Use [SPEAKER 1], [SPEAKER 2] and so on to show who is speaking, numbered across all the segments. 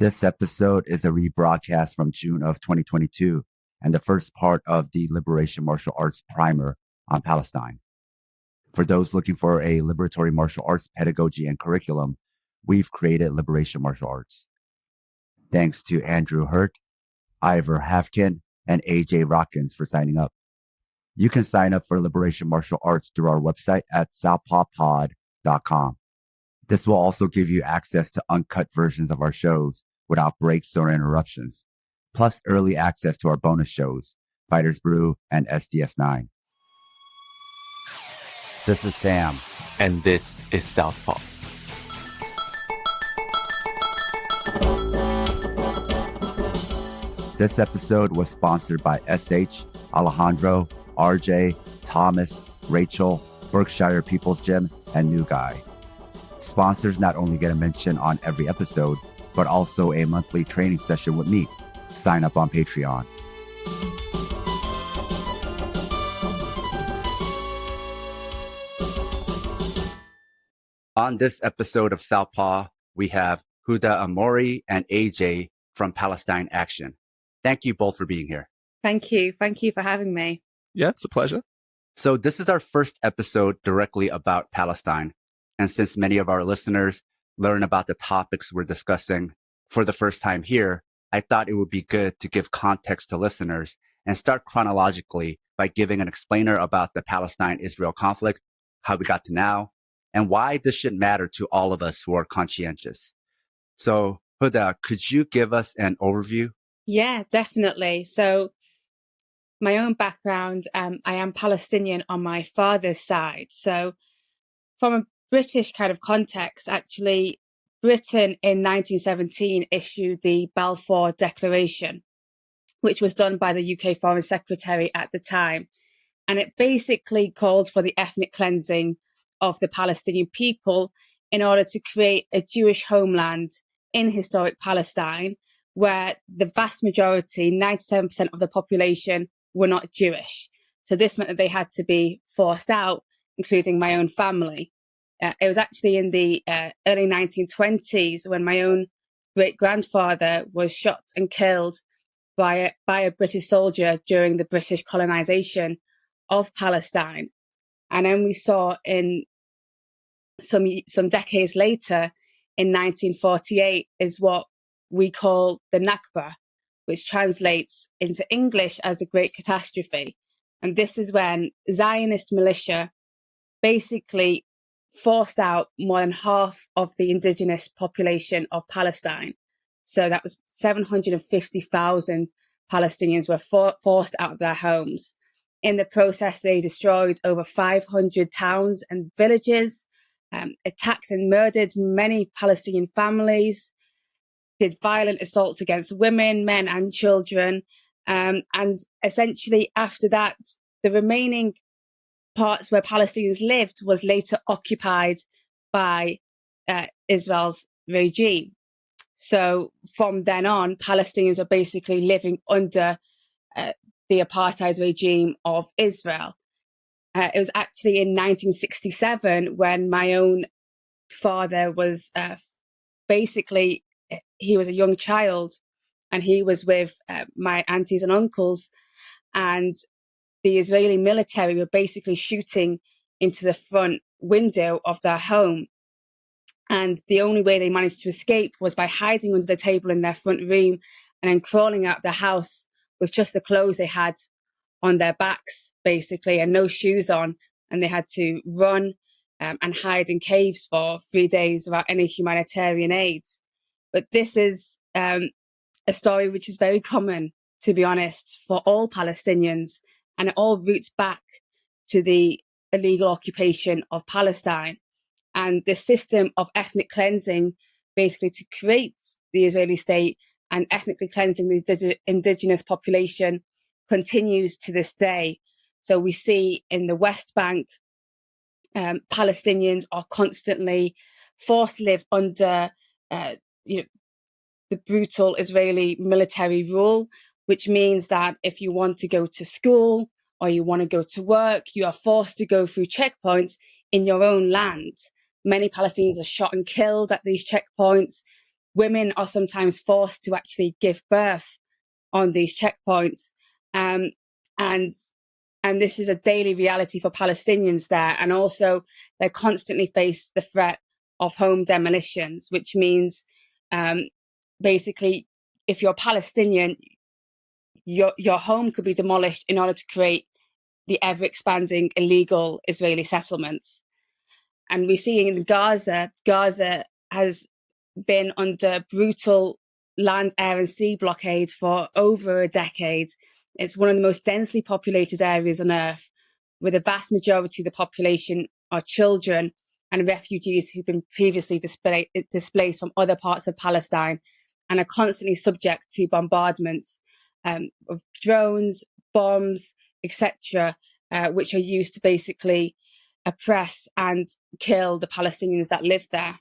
[SPEAKER 1] This episode is a rebroadcast from June of 2022 and the first part of the Liberation Martial Arts primer on Palestine. For those looking for a liberatory martial arts pedagogy and curriculum, we've created Liberation Martial Arts. Thanks to Andrew Hurt, Ivor Hafkin, and AJ Rockins for signing up. You can sign up for Liberation Martial Arts through our website at southpawpod.com. This will also give you access to uncut versions of our shows without breaks or interruptions, plus early access to our bonus shows, Fighters Brew and SDS9. This is Sam.
[SPEAKER 2] And this is Southpaw.
[SPEAKER 1] This episode was sponsored by SH, Alejandro, RJ, Thomas, Rachel, Berkshire People's Gym, and New Guy. Sponsors not only get a mention on every episode, but also a monthly training session with me. Sign up on Patreon. On this episode of Southpaw, we have Huda Ammori and AJ from Palestine Action. Thank you both for being here.
[SPEAKER 3] Thank you. Thank you for having me.
[SPEAKER 2] Yeah, it's a pleasure.
[SPEAKER 1] So this is our first episode directly about Palestine. And since many of our listeners learn about the topics we're discussing for the first time here, I thought it would be good to give context to listeners and start chronologically by giving an explainer about the Palestine-Israel conflict, how we got to now, and why this should matter to all of us who are conscientious. So, Huda, could you give us an overview?
[SPEAKER 3] Yeah, definitely. So my own background, I am Palestinian on my father's side. So from a British kind of context, actually, Britain in 1917 issued the Balfour Declaration, which was done by the UK Foreign Secretary at the time. And it basically called for the ethnic cleansing of the Palestinian people in order to create a Jewish homeland in historic Palestine, where the vast majority, 97% of the population, were not Jewish. So this meant that they had to be forced out, including my own family. It was actually in the early 1920s when my own great-grandfather was shot and killed by a British soldier during the British colonization of Palestine. And then we saw in some decades later, in 1948, is what we call the Nakba, which translates into English as the Great Catastrophe. And this is when Zionist militia basically forced out more than half of the indigenous population of Palestine. So that was 750,000 Palestinians were forced out of their homes. In the process, they destroyed over 500 towns and villages, attacked and murdered many Palestinian families, did violent assaults against women, men and children. And essentially after that, the remaining parts where Palestinians lived was later occupied by Israel's regime. So from then on, Palestinians are basically living under the apartheid regime of Israel. It was actually in 1967 when my own father was basically, he was a young child and he was with my aunties and uncles, and the Israeli military were basically shooting into the front window of their home. And the only way they managed to escape was by hiding under the table in their front room and then crawling out the house with just the clothes they had on their backs, basically, and no shoes on. And they had to run and hide in caves for 3 days without any humanitarian aid. But this is a story which is very common, to be honest, for all Palestinians. And it all roots back to the illegal occupation of Palestine and the system of ethnic cleansing, basically to create the Israeli state and ethnically cleansing the indigenous population continues to this day. So we see in the West Bank, Palestinians are constantly forced to live under the brutal Israeli military rule, which means that if you want to go to school or you want to go to work, you are forced to go through checkpoints in your own land. Many Palestinians are shot and killed at these checkpoints. women are sometimes forced to actually give birth on these checkpoints. And this is a daily reality for Palestinians there. And also they constantly face the threat of home demolitions, which means basically if you're Palestinian, your home could be demolished in order to create the ever-expanding illegal Israeli settlements. And we see in Gaza has been under brutal land, air and sea blockade for over a decade. It's one of the most densely populated areas on earth, where the vast majority of the population are children and refugees who've been previously displaced from other parts of Palestine and are constantly subject to bombardments of drones, bombs, etc., which are used to basically oppress and kill the Palestinians that live there.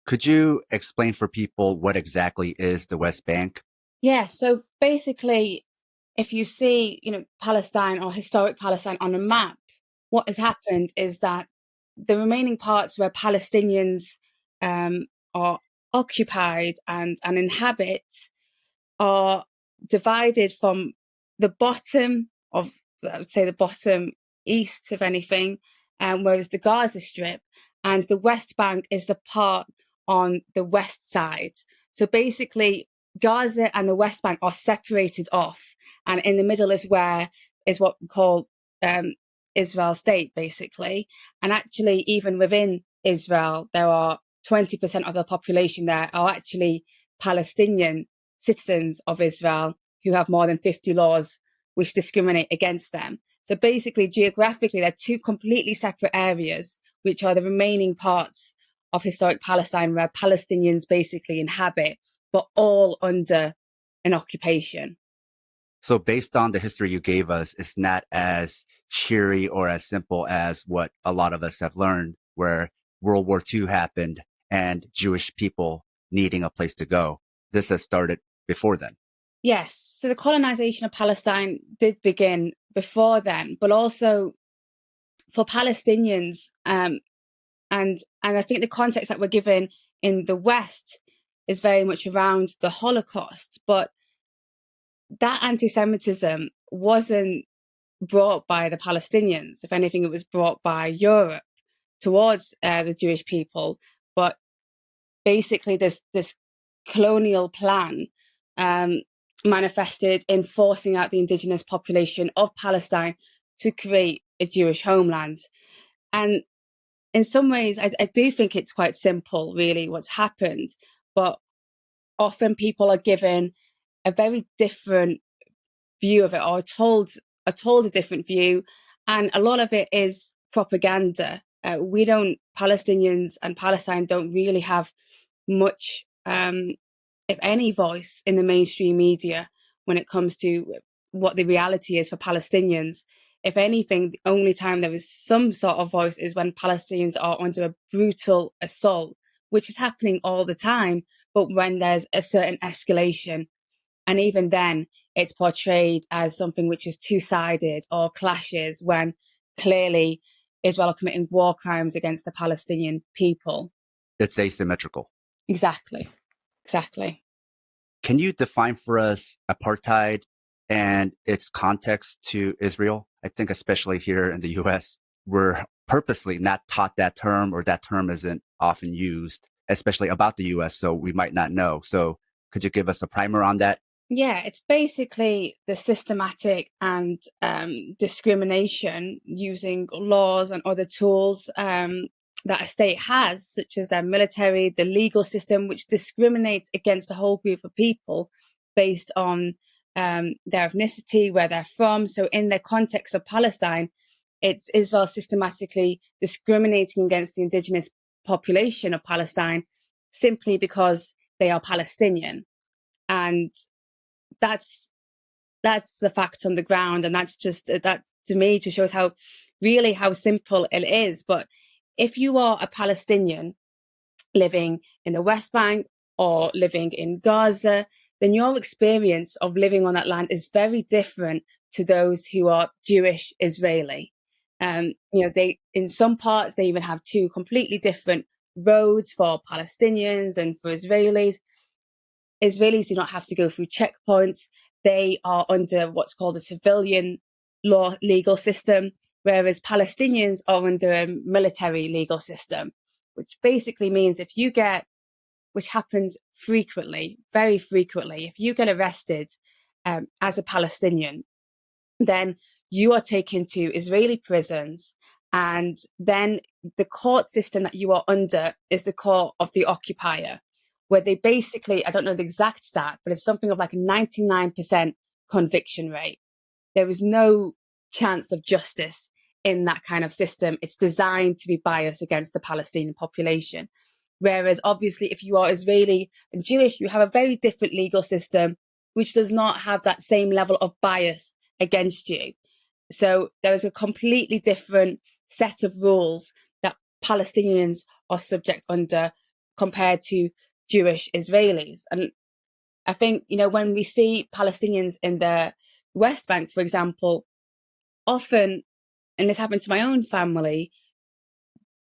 [SPEAKER 1] Could you explain for people what exactly is the West Bank?
[SPEAKER 3] Yeah, so basically, if you see, Palestine or historic Palestine on a map, what has happened is that the remaining parts where Palestinians are occupied and inhabit are divided from the bottom of, I would say, the bottom east, if anything, whereas the Gaza Strip and the West Bank is the part on the west side. So basically, Gaza and the West Bank are separated off, and in the middle is what we call Israel state, basically. And actually, even within Israel, there are 20% of the population there are actually Palestinian citizens of Israel who have more than 50 laws which discriminate against them. So basically, geographically, they're two completely separate areas, which are the remaining parts of historic Palestine where Palestinians basically inhabit, but all under an occupation.
[SPEAKER 1] So based on the history you gave us, it's not as cheery or as simple as what a lot of us have learned, where World War II happened and Jewish people needing a place to go. This has started before then.
[SPEAKER 3] Yes. So the colonization of Palestine did begin before then, but also for Palestinians, and I think the context that we're given in the West is very much around the Holocaust, but that anti-Semitism wasn't brought by the Palestinians. If anything, it was brought by Europe towards the Jewish people. But basically, this colonial plan manifested in forcing out the indigenous population of Palestine to create a Jewish homeland. And in some ways, I do think it's quite simple, really, what's happened. But often people are given a very different view of it, or told a different view. And a lot of it is propaganda. Palestinians and Palestine don't really have much, if any, voice in the mainstream media when it comes to what the reality is for Palestinians. If anything, the only time there is some sort of voice is when Palestinians are under a brutal assault, which is happening all the time, but when there's a certain escalation. And even then, it's portrayed as something which is two-sided or clashes, when clearly Israel are committing war crimes against the Palestinian people.
[SPEAKER 1] It's asymmetrical.
[SPEAKER 3] Exactly.
[SPEAKER 1] Can you define for us apartheid and its context to Israel? I think especially here in the U.S., we're purposely not taught that term, or that term isn't often used, especially about the U.S., so we might not know. So could you give us a primer on that?
[SPEAKER 3] Yeah, it's basically the systematic and discrimination using laws and other tools that a state has, such as their military, the legal system, which discriminates against a whole group of people based on their ethnicity, where they're from. So in the context of Palestine, it's Israel systematically discriminating against the indigenous population of Palestine simply because they are Palestinian. And that's the fact on the ground. And that's just, that to me just shows how simple it is. But if you are a Palestinian living in the West Bank or living in Gaza, then your experience of living on that land is very different to those who are Jewish Israeli. They, in some parts, they even have two completely different roads for Palestinians and for Israelis. Israelis do not have to go through checkpoints. They are under what's called a civilian law legal system, whereas Palestinians are under a military legal system, which basically means which happens frequently, very frequently, if you get arrested as a Palestinian, then you are taken to Israeli prisons, and then the court system that you are under is the court of the occupier, where they basically, I don't know the exact stat, but it's something of like a 99% conviction rate. There is no chance of justice in that kind of system. It's designed to be biased against the Palestinian population. Whereas obviously if you are Israeli and Jewish, you have a very different legal system, which does not have that same level of bias against you. So there is a completely different set of rules that Palestinians are subject under compared to Jewish Israelis. And I think, when we see Palestinians in the West Bank, for example, often, and this happened to my own family,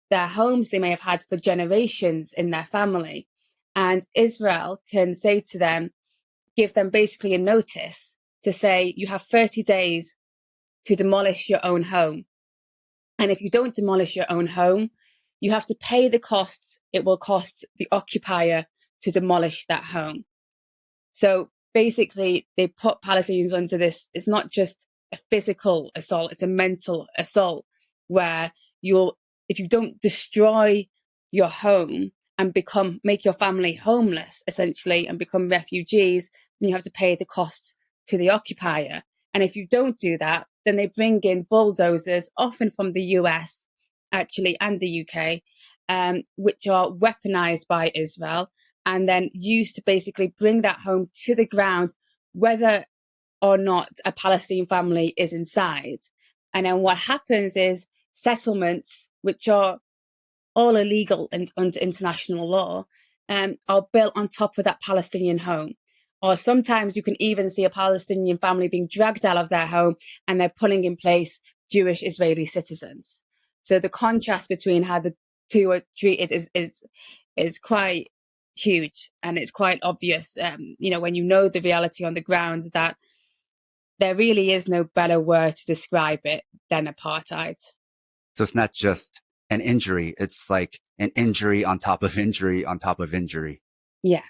[SPEAKER 3] their homes they may have had for generations in their family. And Israel can say to them, give them basically a notice to say, you have 30 days to demolish your own home. And if you don't demolish your own home, you have to pay the costs it will cost the occupier to demolish that home. So basically, they put Palestinians under this. It's not just a physical assault, it's a mental assault where if you don't destroy your home and make your family homeless, essentially, and become refugees, then you have to pay the cost to the occupier. And if you don't do that, then they bring in bulldozers, often from the US, actually, and the UK, which are weaponized by Israel and then used to basically bring that home to the ground, whether or not a Palestinian family is inside. And then what happens is settlements, which are all illegal under international law, are built on top of that Palestinian home. Or sometimes you can even see a Palestinian family being dragged out of their home and they're putting in place Jewish Israeli citizens. So the contrast between how the two are treated is quite huge, and it's quite obvious, when you know the reality on the ground, that there really is no better word to describe it than apartheid.
[SPEAKER 1] So it's not just an injury. It's like an injury on top of injury on top of injury.
[SPEAKER 3] Yeah,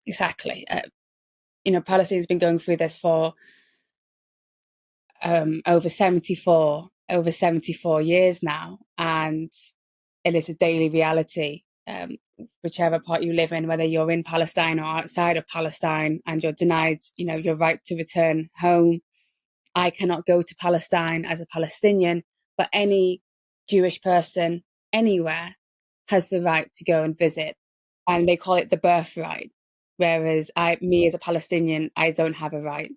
[SPEAKER 3] exactly. Palestine's been going through this for over 74 years now, and it is a daily reality. Whichever part you live in, whether you're in Palestine or outside of Palestine, and you're denied, your right to return home. I cannot go to Palestine as a Palestinian, but any Jewish person anywhere has the right to go and visit, and they call it the birthright. Whereas me as a Palestinian, I don't have a right.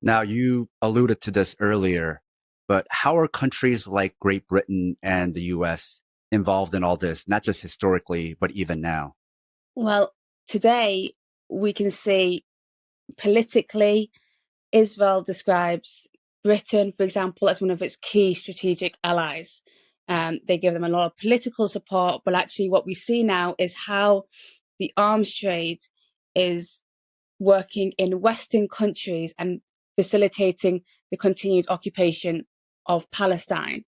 [SPEAKER 1] Now, you alluded to this earlier, but how are countries like Great Britain and the US involved in all this, not just historically, but even now?
[SPEAKER 3] Well, today we can see politically, Israel describes Britain, for example, as one of its key strategic allies. They give them a lot of political support, but actually what we see now is how the arms trade is working in Western countries and facilitating the continued occupation of Palestine.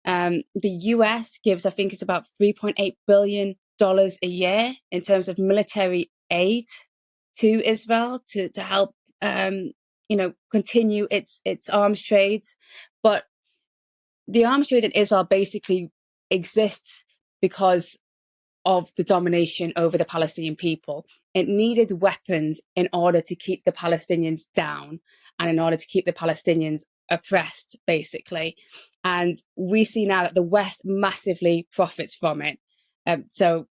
[SPEAKER 3] The US gives, I think it's about $3.8 billion a year in terms of military aid to Israel to help, continue its arms trade. But the arms trade in Israel basically exists because of the domination over the Palestinian people. It needed weapons in order to keep the Palestinians down and in order to keep the Palestinians oppressed, basically. And we see now that the West massively profits from it. So,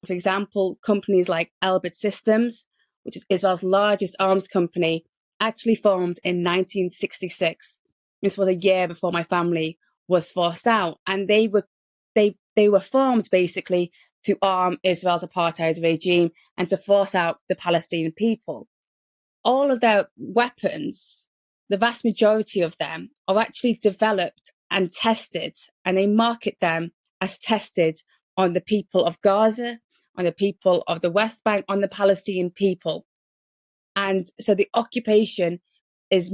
[SPEAKER 3] for example, companies like Elbit Systems, which is Israel's largest arms company, actually formed in 1966. This was a year before my family was forced out. And they were formed basically to arm Israel's apartheid regime and to force out the Palestinian people. All of their weapons, the vast majority of them, are actually developed and tested, and they market them as tested on the people of Gaza, on the people of the West Bank, on the Palestinian people. And so the occupation is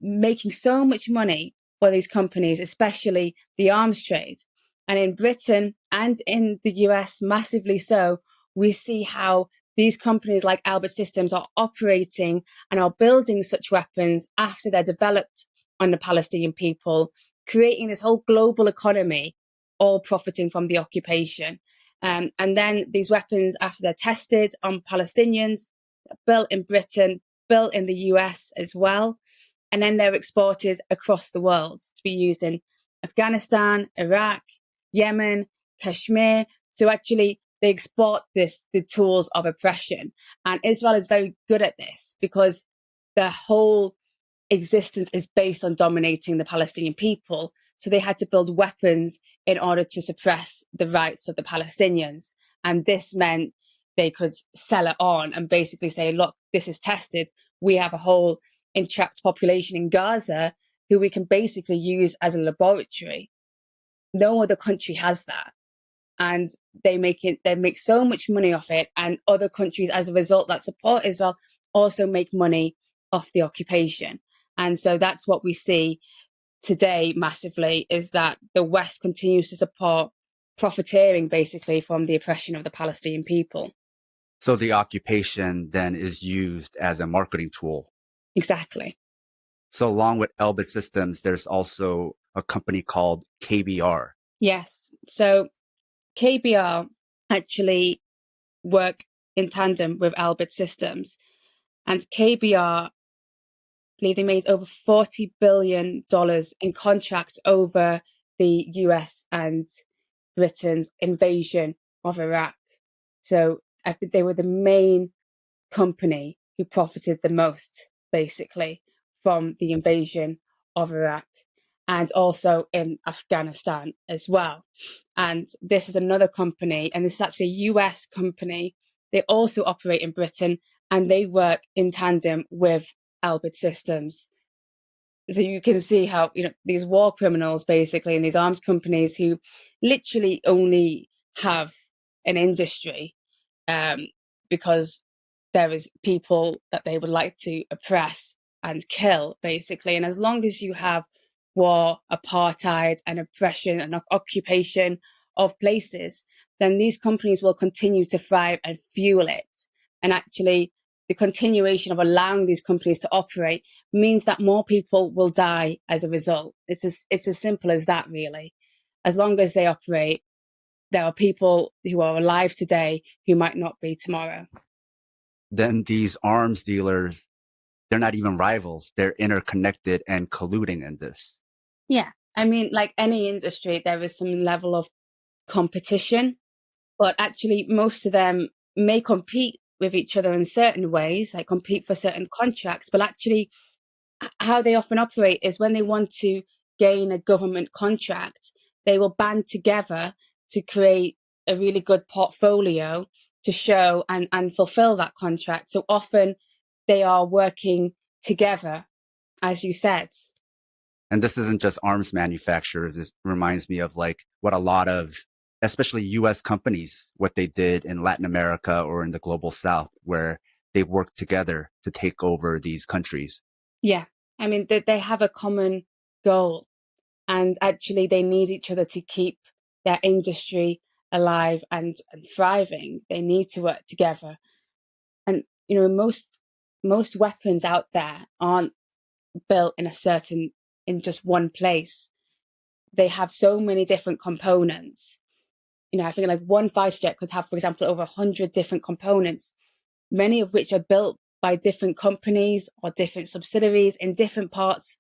[SPEAKER 3] making so much money for these companies, especially the arms trade. And in Britain and in the US, massively so, we see how these companies like Albert Systems are operating and are building such weapons after they're developed on the Palestinian people, creating this whole global economy, all profiting from the occupation. And then these weapons, after they're tested on Palestinians, built in Britain, built in the US as well, and then they're exported across the world to be used in Afghanistan, Iraq, Yemen, Kashmir. So actually, they export the tools of oppression. And Israel is very good at this because their whole existence is based on dominating the Palestinian people. So they had to build weapons in order to suppress the rights of the Palestinians. And this meant they could sell it on and basically say, look, this is tested. We have a whole entrapped population in Gaza who we can basically use as a laboratory. No other country has that. And they make so much money off it. And other countries, as a result, that support Israel also make money off the occupation. And so that's what we see today massively, is that the West continues to support profiteering basically from the oppression of the Palestinian people.
[SPEAKER 1] So the occupation then is used as a marketing tool.
[SPEAKER 3] Exactly.
[SPEAKER 1] So along with Elbit Systems, there's also a company called KBR.
[SPEAKER 3] Yes. So KBR actually work in tandem with Elbit Systems. And KBR, I believe they made over $40 billion in contracts over the US and Britain's invasion of Iraq. So I think they were the main company who profited the most, basically, from the invasion of Iraq, and also in Afghanistan as well. And this is another company, and this is actually a US company. They also operate in Britain, and they work in tandem with Elbit Systems. So you can see how, these war criminals, basically, and these arms companies who literally only have an industry because there is people that they would like to oppress and kill, basically. And as long as you have war, apartheid, and oppression and occupation of places, then these companies will continue to thrive and fuel it. And actually, the continuation of allowing these companies to operate means that more people will die as a result. It's as simple as that, really. As long as they operate, there are people who are alive today who might not be tomorrow.
[SPEAKER 1] Then these arms dealers, they're not even rivals. They're interconnected and colluding in this.
[SPEAKER 3] Yeah. I mean, like any industry, there is some level of competition, but actually most of them may compete with each other in certain ways, like compete for certain contracts, but actually how they often operate is when they want to gain a government contract, they will band together to create a really good portfolio to show and fulfill that contract. So often they are working together, as you said.
[SPEAKER 1] And this isn't just arms manufacturers. This reminds me of like what a lot of, especially US companies, what they did in Latin America or in the global South, where they worked together to take over these countries.
[SPEAKER 3] Yeah. I mean, they have a common goal, and actually they need each other to keep their industry alive and thriving. They need to work together. And, most weapons out there aren't built in just one place. They have so many different components. I think like one fighter jet could have, for example, over 100 different components, many of which are built by different companies or different subsidiaries in different parts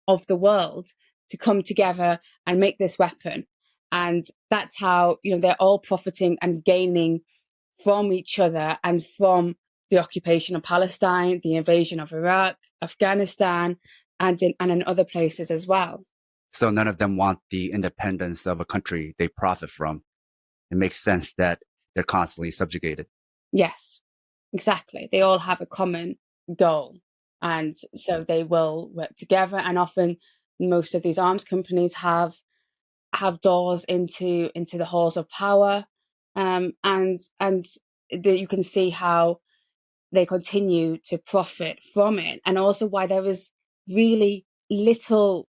[SPEAKER 3] of the world to come together and make this weapon. And that's how, they're all profiting and gaining from each other and from the occupation of Palestine, the invasion of Iraq, Afghanistan, and in other places as well.
[SPEAKER 1] So none of them want the independence of a country they profit from. It makes sense that they're constantly subjugated.
[SPEAKER 3] Yes, exactly. They all have a common goal. And so they will work together. And often most of these arms companies have have doors into the halls of power, and you can see how they continue to profit from it, and also why there is really little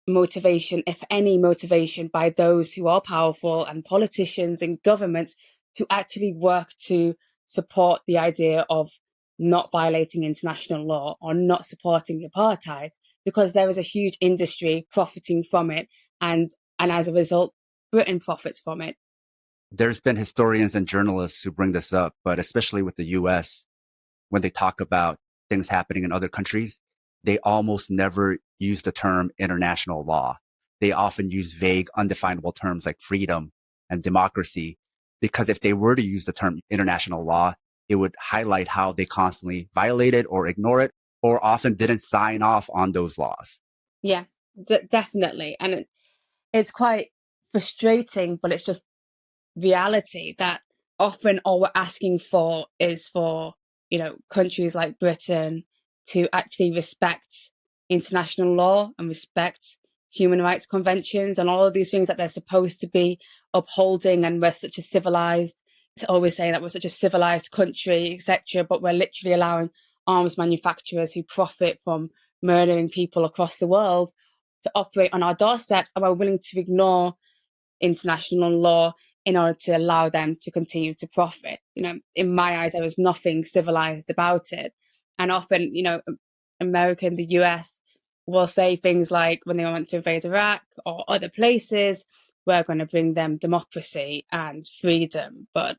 [SPEAKER 3] motivation, if any motivation, by those who are powerful and politicians and governments to actually work to support the idea of not violating international law or not supporting apartheid, because there is a huge industry profiting from it, and as a result, Britain profits from it.
[SPEAKER 1] There's been historians and journalists who bring this up, but especially with the US, when they talk about things happening in other countries, they almost never use the term international law. They often use vague, undefinable terms like freedom and democracy, because if they were to use the term international law, it would highlight how they constantly violate it or ignore it, or often didn't sign off on those laws.
[SPEAKER 3] Yeah, definitely. And it's quite frustrating, but it's just reality that often all we're asking for is for, countries like Britain to actually respect international law and respect human rights conventions and all of these things that they're supposed to be upholding. And we're such a civilized, it's always saying that we're such a civilized country, etc. But we're literally allowing arms manufacturers who profit from murdering people across the world to operate on our doorsteps, and we're willing to ignore international law in order to allow them to continue to profit. In my eyes, there was nothing civilized about it. And often, America and the US will say things like, when they want to invade Iraq or other places, we're going to bring them democracy and freedom. But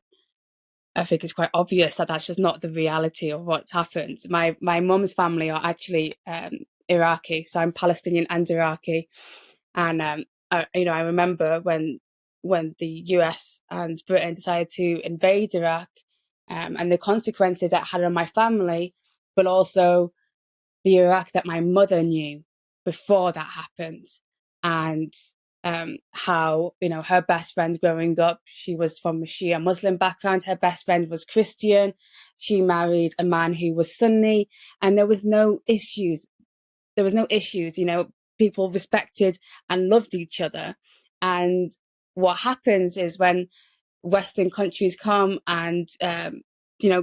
[SPEAKER 3] I think it's quite obvious that that's just not the reality of what's happened. My mum's family are actually Iraqi, so I'm Palestinian and Iraqi. And I remember when the US and Britain decided to invade Iraq, and the consequences that had on my family, but also the Iraq that my mother knew before that happened, and how her best friend growing up, she was from a Shia Muslim background. Her best friend was Christian. She married a man who was Sunni, and there was no issues. People respected and loved each other. And what happens is when Western countries come and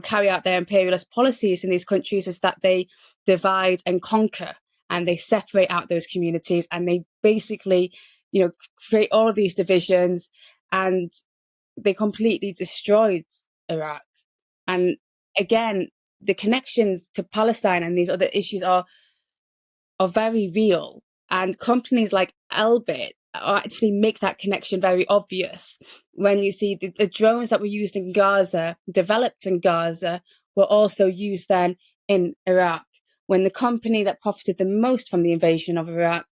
[SPEAKER 3] carry out their imperialist policies in these countries, is that they divide and conquer, and they separate out those communities, and they basically create all of these divisions, and they completely destroyed Iraq. And again, the connections to Palestine and these other issues are very real, and companies like Elbit actually make that connection very obvious. When you see the drones that were used in Gaza, developed in Gaza, were also used then in Iraq, when the company that profited the most from the invasion of Iraq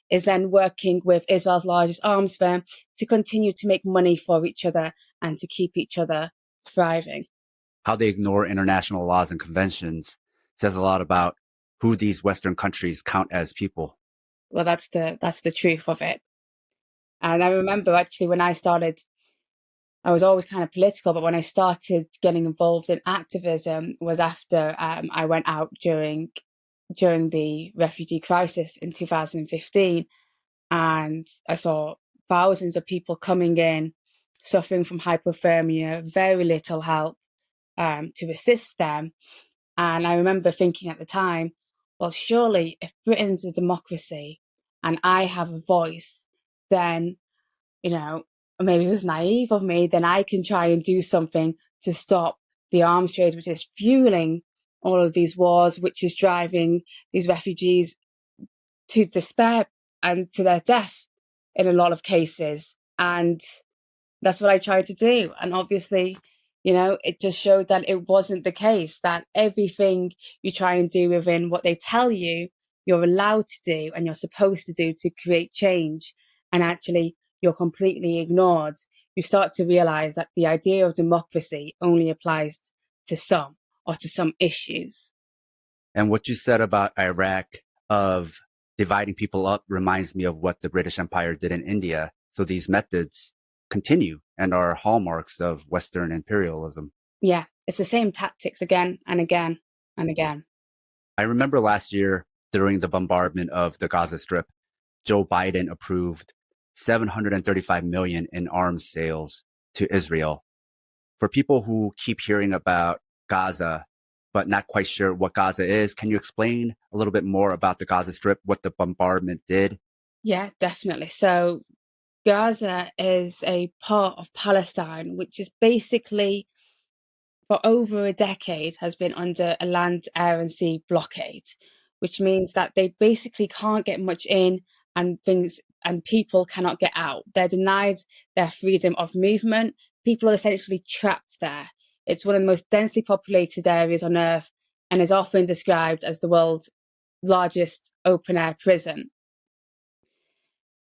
[SPEAKER 3] is then working with Israel's largest arms firm to continue to make money for each other and to keep each other thriving.
[SPEAKER 1] How they ignore international laws and conventions says a lot about who these Western countries count as people.
[SPEAKER 3] Well, that's the truth of it. And I remember actually when I started, I was always kind of political, but when I started getting involved in activism was after I went out during the refugee crisis in 2015, and I saw thousands of people coming in, suffering from hypothermia, very little help to assist them. And I remember thinking at the time, well, surely if Britain's a democracy and I have a voice, then, maybe it was naive of me, then I can try and do something to stop the arms trade, which is fueling all of these wars, which is driving these refugees to despair and to their death in a lot of cases. And that's what I tried to do. And obviously, it just showed that it wasn't the case, that everything you try and do within what they tell you, you're allowed to do and you're supposed to do to create change, and actually you're completely ignored. You start to realize that the idea of democracy only applies to some, or to some issues.
[SPEAKER 1] And what you said about Iraq of dividing people up reminds me of what the British Empire did in India. So these methods continue and are hallmarks of Western imperialism.
[SPEAKER 3] Yeah, it's the same tactics again and again and again.
[SPEAKER 1] I remember last year during the bombardment of the Gaza Strip, Joe Biden approved $735 million in arms sales to Israel. For people who keep hearing about Gaza, but not quite sure what Gaza is, can you explain a little bit more about the Gaza Strip, what the bombardment did?
[SPEAKER 3] Yeah, definitely. So Gaza is a part of Palestine, which is basically for over a decade has been under a land, air and sea blockade, which means that they basically can't get much in and things and people cannot get out. They're denied their freedom of movement. People are essentially trapped there. It's one of the most densely populated areas on earth and is often described as the world's largest open air prison.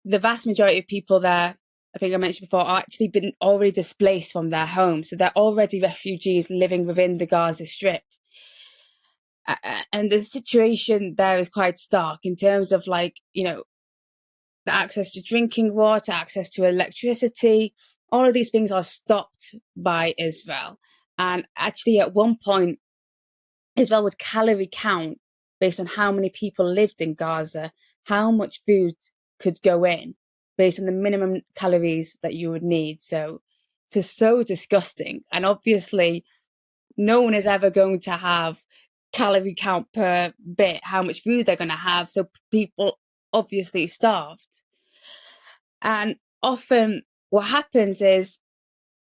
[SPEAKER 3] The vast majority of people there, I think I mentioned before, are actually been already displaced from their homes. So they're already refugees living within the Gaza Strip. And the situation there is quite stark in terms of the access to drinking water, access to electricity. All of these things are stopped by Israel. And actually at one point, Israel would calorie count based on how many people lived in Gaza, how much food could go in based on the minimum calories that you would need. So it's so disgusting. And obviously, no one is ever going to have calorie count per bit, how much food they're going to have. So people obviously starved. And often what happens is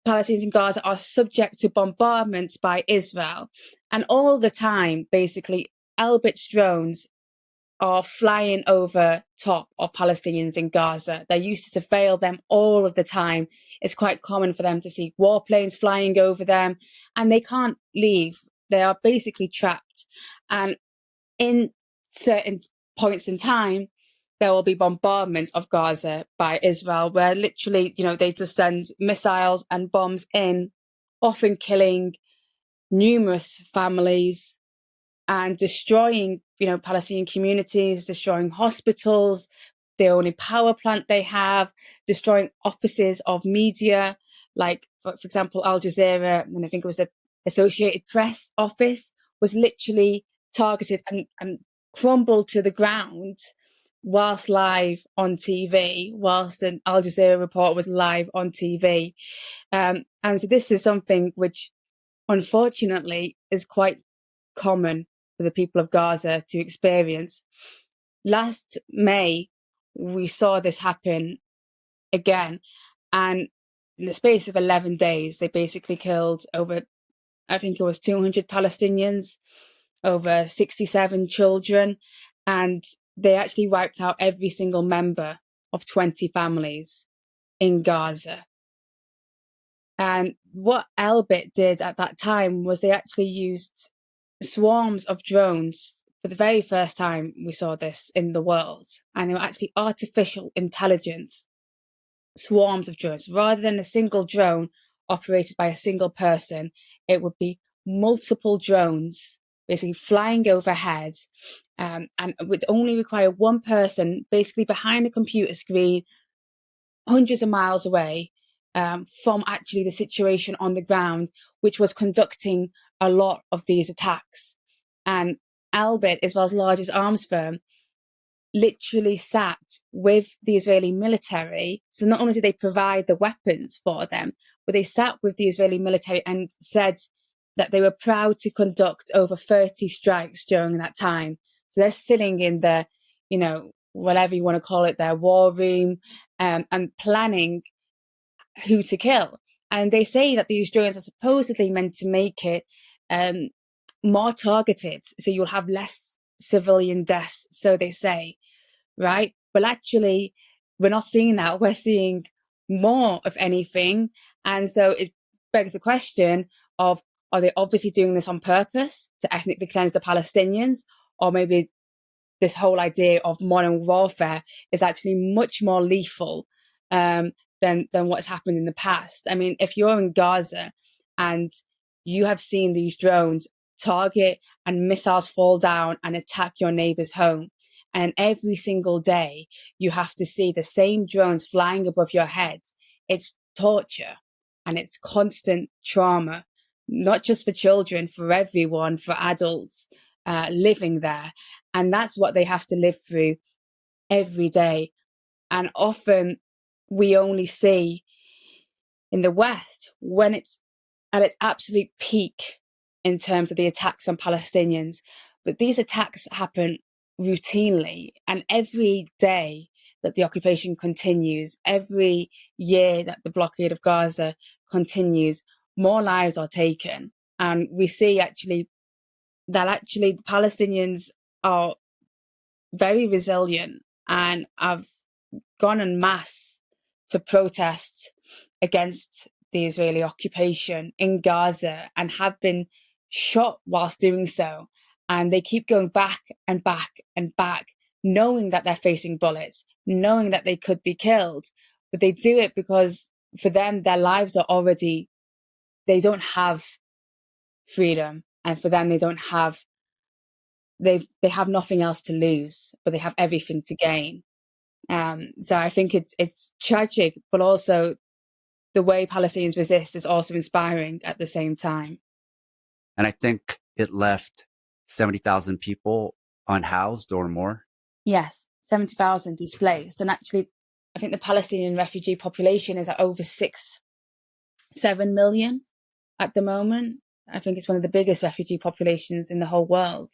[SPEAKER 3] Palestinians in Gaza are subject to bombardments by Israel. And all the time, basically, Elbit's drones are flying over top of Palestinians in Gaza. They're used to surveil them all of the time. It's quite common for them to see warplanes flying over them, and they can't leave. They are basically trapped. And in certain points in time, there will be bombardments of Gaza by Israel, where literally, they just send missiles and bombs in, often killing numerous families and destroying, Palestinian communities, destroying hospitals, the only power plant they have, destroying offices of media, like, for example, Al Jazeera, and I think it was the Associated Press office, was literally targeted and crumbled to the ground whilst live on TV, whilst an Al Jazeera report was live on TV. And so this is something which, unfortunately, is quite common for the people of Gaza to experience. Last May, we saw this happen again. And in the space of 11 days, they basically killed over, I think it was 200 Palestinians, over 67 children. And they actually wiped out every single member of 20 families in Gaza. And what Elbit did at that time was they actually used swarms of drones. For the very first time, we saw this in the world. And they were actually artificial intelligence swarms of drones. Rather than a single drone operated by a single person, it would be multiple drones basically flying overhead, and would only require one person basically behind a computer screen hundreds of miles away from actually the situation on the ground, which was conducting a lot of these attacks. And Elbit, Israel's largest arms firm, literally sat with the Israeli military. So not only did they provide the weapons for them, but they sat with the Israeli military and said that they were proud to conduct over 30 strikes during that time. So they're sitting in the, whatever you want to call it, their war room, and planning who to kill. And they say that these drones are supposedly meant to make it more targeted, so you'll have less civilian deaths, so they say, right? But actually, we're not seeing that. We're seeing more of anything. And so it begs the question of, are they obviously doing this on purpose to ethnically cleanse the Palestinians? Or maybe this whole idea of modern warfare is actually much more lethal than what's happened in the past. I mean, if you're in Gaza and you have seen these drones target and missiles fall down and attack your neighbor's home, and every single day you have to see the same drones flying above your head, it's torture and it's constant trauma, not just for children, for everyone, for adults living there. And that's what they have to live through every day. And often we only see in the West when it's at its absolute peak in terms of the attacks on Palestinians. But these attacks happen routinely, and every day that the occupation continues, every year that the blockade of Gaza continues, more lives are taken. And we see that the Palestinians are very resilient and have gone en masse to protest against the Israeli occupation in Gaza and have been shot whilst doing so. And they keep going back and back and back, knowing that they're facing bullets, knowing that they could be killed. But they do it because for them, their lives are already, they don't have freedom. And for them, they have nothing else to lose, but they have everything to gain. So I think it's tragic, but also the way Palestinians resist is also inspiring at the same time.
[SPEAKER 1] And I think it left 70,000 people unhoused or more.
[SPEAKER 3] Yes, 70,000 displaced. And actually, I think the Palestinian refugee population is at over 7 million at the moment. I think it's one of the biggest refugee populations in the whole world.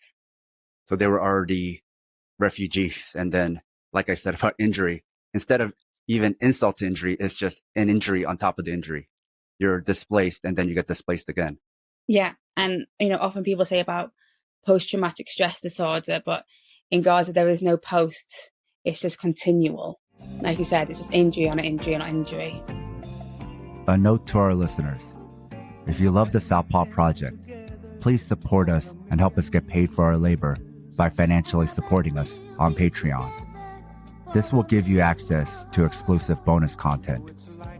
[SPEAKER 1] So they were already refugees. And then, like I said about injury, instead of even insult to injury, it's just an injury on top of the injury. You're displaced and then you get displaced again.
[SPEAKER 3] Yeah. And, often people say about post-traumatic stress disorder, but in Gaza, there is no post. It's just continual. Like you said, it's just injury on injury on injury.
[SPEAKER 1] A note to our listeners. If you love the Southpaw Project, please support us and help us get paid for our labor by financially supporting us on Patreon. This will give you access to exclusive bonus content,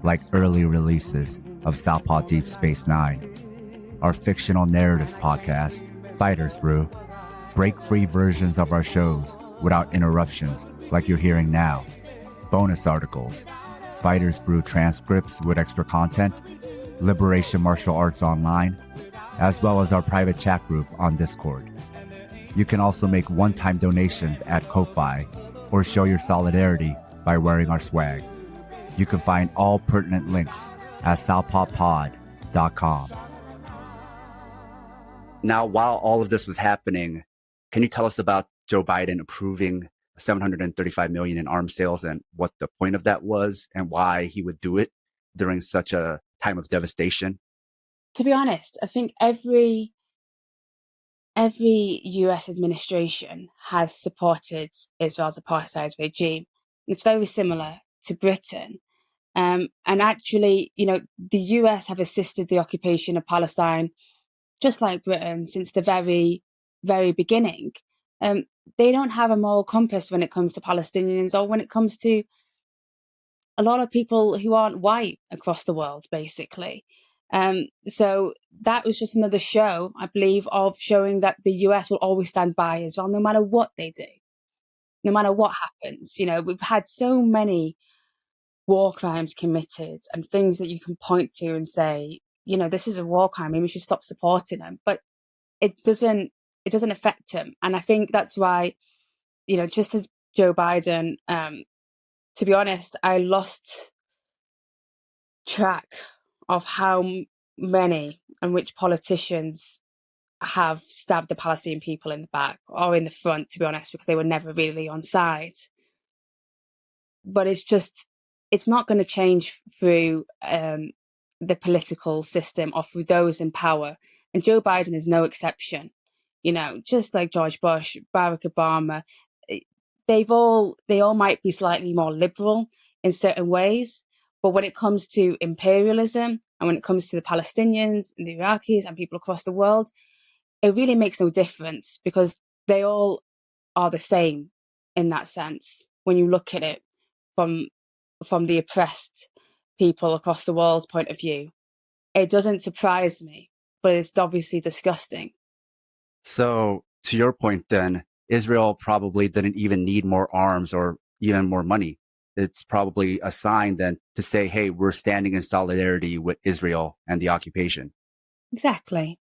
[SPEAKER 1] like early releases of Southpaw Deep Space Nine, our fictional narrative podcast, Fighters Brew, break-free versions of our shows without interruptions like you're hearing now, bonus articles, Fighters Brew transcripts with extra content, Liberation Martial Arts Online, as well as our private chat group on Discord. You can also make one-time donations at Ko-Fi or show your solidarity by wearing our swag. You can find all pertinent links at southpawpod.com. Now, while all of this was happening, can you tell us about Joe Biden approving $735 million in arms sales and what the point of that was and why he would do it during such a time of devastation?
[SPEAKER 3] To be honest, I think every US administration has supported Israel's apartheid regime. It's very similar to Britain. And actually, the US have assisted the occupation of Palestine, just like Britain, since the very, very beginning. They don't have a moral compass when it comes to Palestinians or when it comes to a lot of people who aren't white across the world, basically. So that was just another show, I believe, of showing that the US will always stand by Israel no matter what they do, no matter what happens. We've had so many war crimes committed and things that you can point to and say, this is a war crime, maybe we should stop supporting them. But it doesn't affect them. And I think that's why, just as Joe Biden, to be honest, I lost track of how many and which politicians have stabbed the Palestinian people in the back or in the front, to be honest, because they were never really on side. But it's not going to change through the political system or through those in power. And Joe Biden is no exception. Just like George Bush, Barack Obama, they all might be slightly more liberal in certain ways. But when it comes to imperialism and when it comes to the Palestinians and the Iraqis and people across the world, it really makes no difference because they all are the same in that sense. When you look at it from the oppressed people across the world's point of view, it doesn't surprise me, but it's obviously disgusting. So to your point, then, Israel probably didn't even need more arms or even more money. It's probably a sign then to say, hey, we're standing in solidarity with Israel and the occupation. Exactly.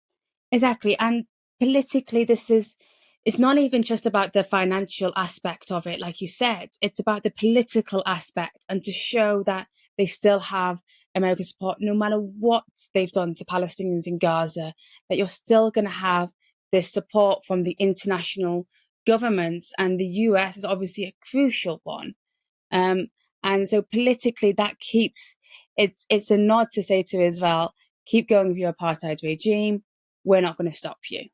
[SPEAKER 3] And politically, this is it's not even just about the financial aspect of it, like you said. It's about the political aspect, and to show that they still have American support, no matter what they've done to Palestinians in Gaza, that you're still going to have this support from the international governments, and the US is obviously a crucial one. And so politically, that keeps, it's a nod to say to Israel, keep going with your apartheid regime. We're not going to stop you.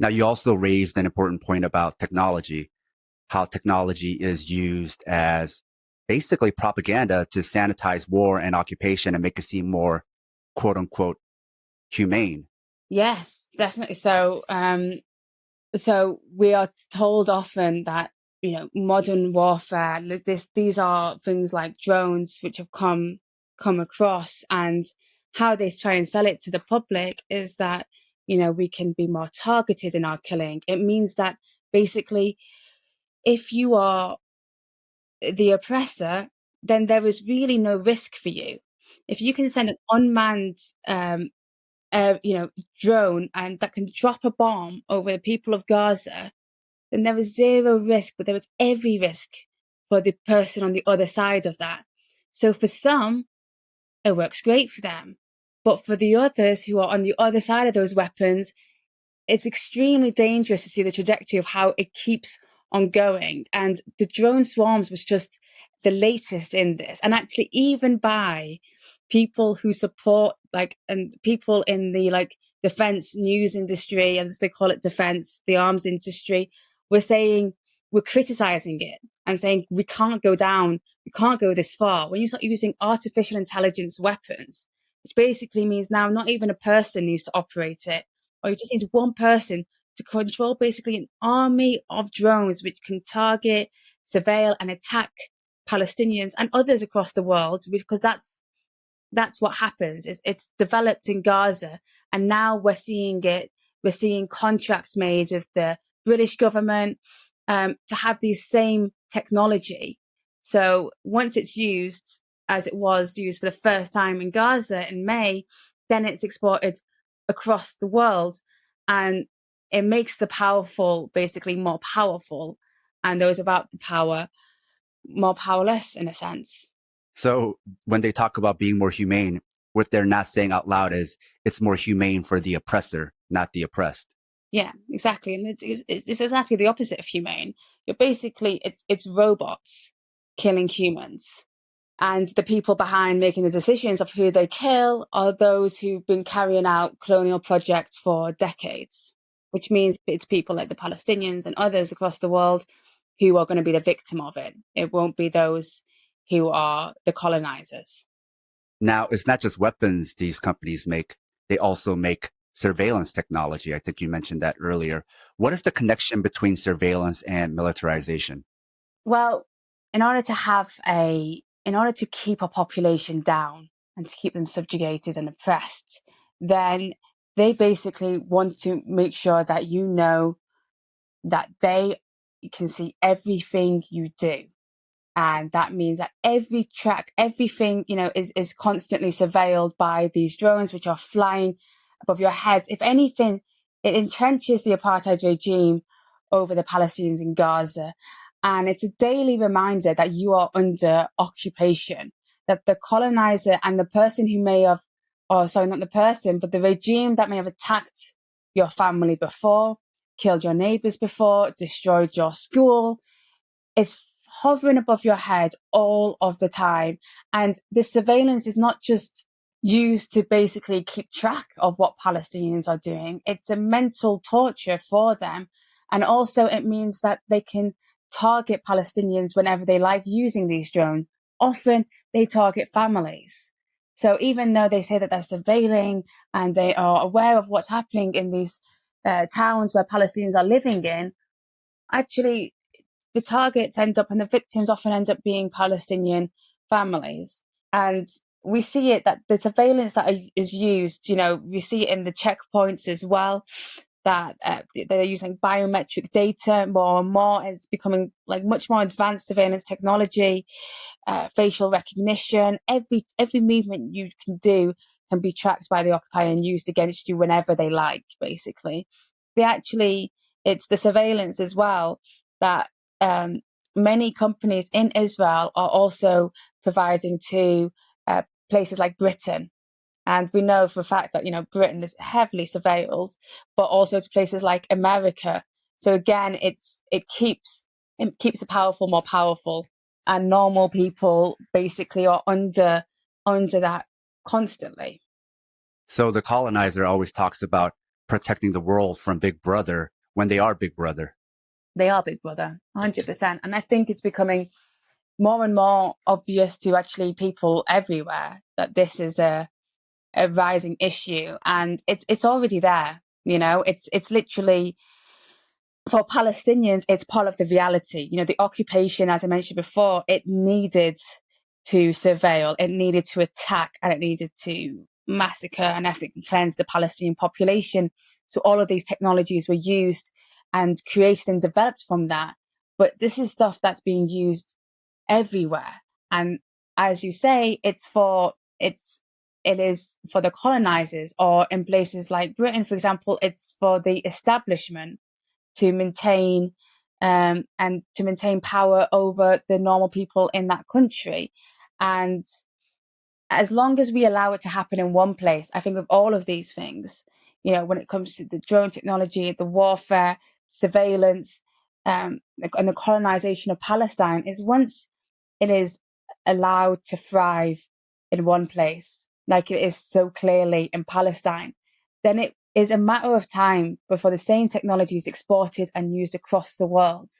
[SPEAKER 1] Now, you also raised an important point about technology, how technology is used as basically propaganda to sanitize war and occupation and make it seem more, quote unquote, humane.
[SPEAKER 3] Yes, definitely. So, so we are told often that, modern warfare, these are things like drones which have come across, and how they try and sell it to the public is that, we can be more targeted in our killing. It means that basically, if you are the oppressor, then there is really no risk for you. If you can send an unmanned, drone, and that can drop a bomb over the people of Gaza, then there is zero risk, but there is every risk for the person on the other side of that. So for some, it works great for them. But for the others who are on the other side of those weapons, it's extremely dangerous to see the trajectory of how it keeps on going. And the drone swarms was just the latest in this. And actually, even by people who support, and people in the defense news industry, as they call it, defense, the arms industry, we're criticizing it and saying we can't go this far. When you start using artificial intelligence weapons, which basically means now not even a person needs to operate it, or you just need one person to control basically an army of drones which can target, surveil, and attack Palestinians and others across the world, because that's what happens. It's developed in Gaza, and now we're seeing contracts made with the British government to have these same technology. So once it's used, as it was used for the first time in Gaza in May, then it's exported across the world, and it makes the powerful basically more powerful, and those without the power more powerless, in a sense.
[SPEAKER 1] So when they talk about being more humane, what they're not saying out loud is it's more humane for the oppressor, not the oppressed.
[SPEAKER 3] Yeah, exactly. And it's exactly the opposite of humane. You're basically, it's robots killing humans. And the people behind making the decisions of who they kill are those who've been carrying out colonial projects for decades, which means it's people like the Palestinians and others across the world who are going to be the victim of it. It won't be those who are the colonizers.
[SPEAKER 1] Now, it's not just weapons these companies make. They also make surveillance technology. I think you mentioned that earlier. What is the connection between surveillance and militarization?
[SPEAKER 3] Well, in order to keep a population down and to keep them subjugated and oppressed, then they basically want to make sure that you know that they can see everything you do. And that means that everything, is constantly surveilled by these drones, which are flying above your heads. If anything, it entrenches the apartheid regime over the Palestinians in Gaza. And it's a daily reminder that you are under occupation, that the colonizer and the person who may have, or sorry, not the person, but the regime that may have attacked your family before, killed your neighbors before, destroyed your school, is hovering above your head all of the time. And the surveillance is not just used to basically keep track of what Palestinians are doing. It's a mental torture for them. And also it means that they can target Palestinians whenever they like using these drones. Often they target families. So even though they say that they're surveilling and they are aware of what's happening in these towns where Palestinians are living in, actually the targets and the victims often end up being Palestinian families. And we see it that the surveillance that is used, we see it in the checkpoints as well, that they're using biometric data more and more. And it's becoming much more advanced surveillance technology, facial recognition. Every movement you can do can be tracked by the occupier and used against you whenever they like, basically. They actually it's the surveillance as well that many companies in Israel are also providing to places like Britain. And we know for a fact that, Britain is heavily surveilled, but also to places like America. So again, it keeps the powerful more powerful, and normal people basically are under that constantly.
[SPEAKER 1] So the colonizer always talks about protecting the world from Big Brother when they are Big Brother.
[SPEAKER 3] They are Big Brother, 100%. And I think it's becoming more and more obvious to actually people everywhere that this is a rising issue, and it's already there. It's literally, for Palestinians, it's part of the reality. The occupation, as I mentioned before, it needed to surveil, it needed to attack, and it needed to massacre and ethnically cleanse the Palestinian population. So all of these technologies were used and created and developed from that. But this is stuff that's being used everywhere. And as you say, it is for the colonizers, or in places like Britain, for example, it's for the establishment to maintain power over the normal people in that country. And as long as we allow it to happen in one place, I think with all of these things, when it comes to the drone technology, the warfare, surveillance, and the colonization of Palestine, is once it is allowed to thrive in one place, like it is so clearly in Palestine, then it is a matter of time before the same technology is exported and used across the world,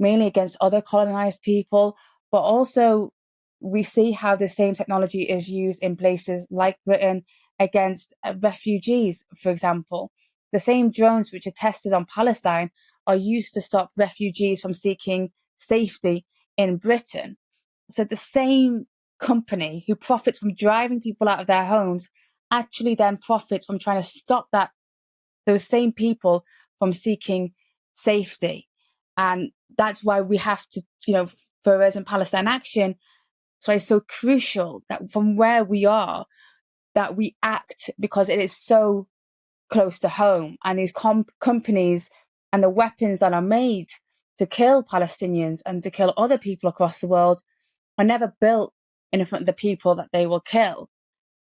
[SPEAKER 3] mainly against other colonized people. But also we see how the same technology is used in places like Britain against refugees, for example. The same drones which are tested on Palestine are used to stop refugees from seeking safety in Britain. So the same company who profits from driving people out of their homes actually then profits from trying to stop those same people from seeking safety. And that's why we have to, for us in Palestine Action, so it's so crucial that from where we are, that we act, because it is so close to home. And these companies and the weapons that are made to kill Palestinians and to kill other people across the world are never built in front of the people that they will kill.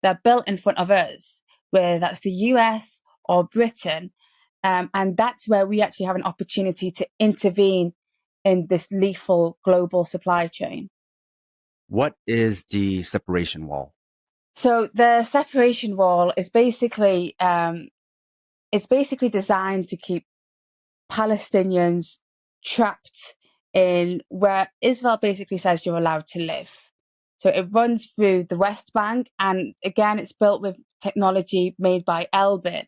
[SPEAKER 3] They're built in front of us, whether that's the US or Britain. And that's where we actually have an opportunity to intervene in this lethal global supply chain.
[SPEAKER 1] What is the separation wall?
[SPEAKER 3] So the separation wall is basically designed to keep Palestinians trapped in where Israel basically says you're allowed to live. So it runs through the West Bank, and again, it's built with technology made by Elbit.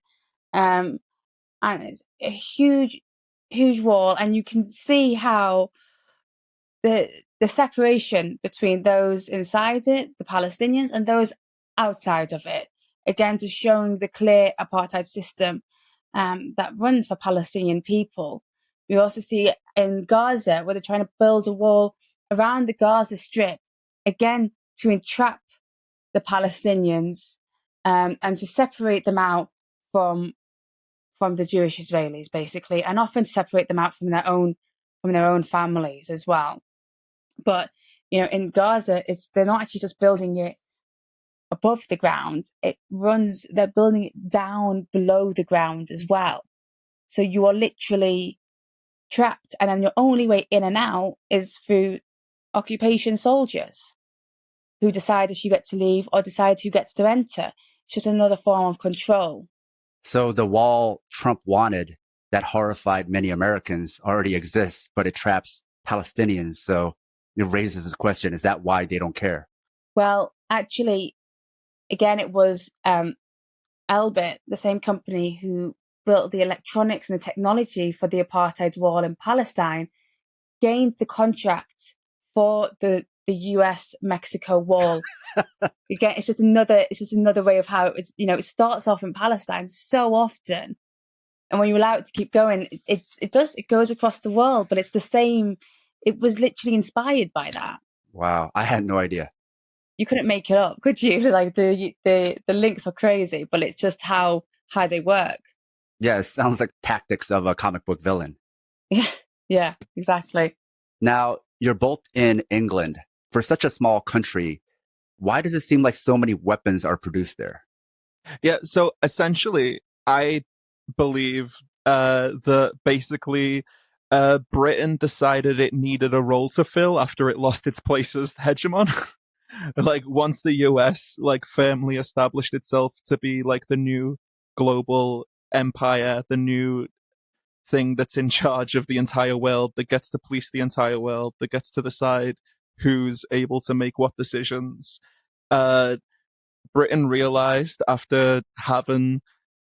[SPEAKER 3] And it's a huge, huge wall, and you can see how the separation between those inside it, the Palestinians, and those outside of it, again, just showing the clear apartheid system that runs for Palestinian people. We also see in Gaza where they're trying to build a wall around the Gaza Strip, again, to entrap the Palestinians and to separate them out from the Jewish Israelis, basically, and often to separate them out from their own families as well. But in Gaza, they're not actually just building it above the ground. They're building it down below the ground as well. So you are literally trapped, and then your only way in and out is through occupation soldiers who decide if you get to leave or decide who gets to enter. It's just another form of control.
[SPEAKER 1] So the wall Trump wanted that horrified many Americans already exists, but it traps Palestinians. So it raises this question, is that why they don't care?
[SPEAKER 3] Well, actually, again, it was Elbit, the same company who built the electronics and the technology for the apartheid wall in Palestine, gained the contract for the US-Mexico wall. Again, it's just another way of how it's, it starts off in Palestine so often, and when you allow it to keep going, it goes across the world. But it's the same. It was literally inspired by that.
[SPEAKER 1] Wow, I had no idea.
[SPEAKER 3] You couldn't make it up, could you? Like the links are crazy, but it's just how they work.
[SPEAKER 1] Yeah, it sounds like tactics of a comic book villain.
[SPEAKER 3] Yeah, yeah, exactly.
[SPEAKER 1] Now, you're both in England. For such a small country, why does it seem like so many weapons are produced there?
[SPEAKER 2] Yeah, so essentially, I believe that basically Britain decided it needed a role to fill after it lost its place as hegemon. Like once the US like firmly established itself to be like the new global empire, the new thing that's in charge of the entire world, that gets to police the entire world, that gets to decide who's able to make what decisions. Uh, Britain realized after having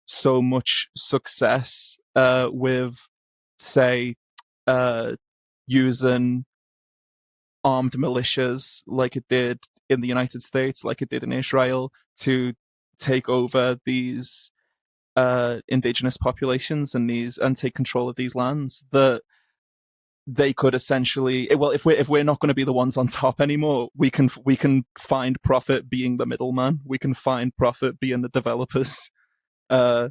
[SPEAKER 2] so much success with, say, using armed militias like it did in the United States, like it did in Israel, to take over these indigenous populations and take control of these lands, that they could essentially, well, if we're not going to be the ones on top anymore, we can find profit being the middleman. We can find profit being the developers. The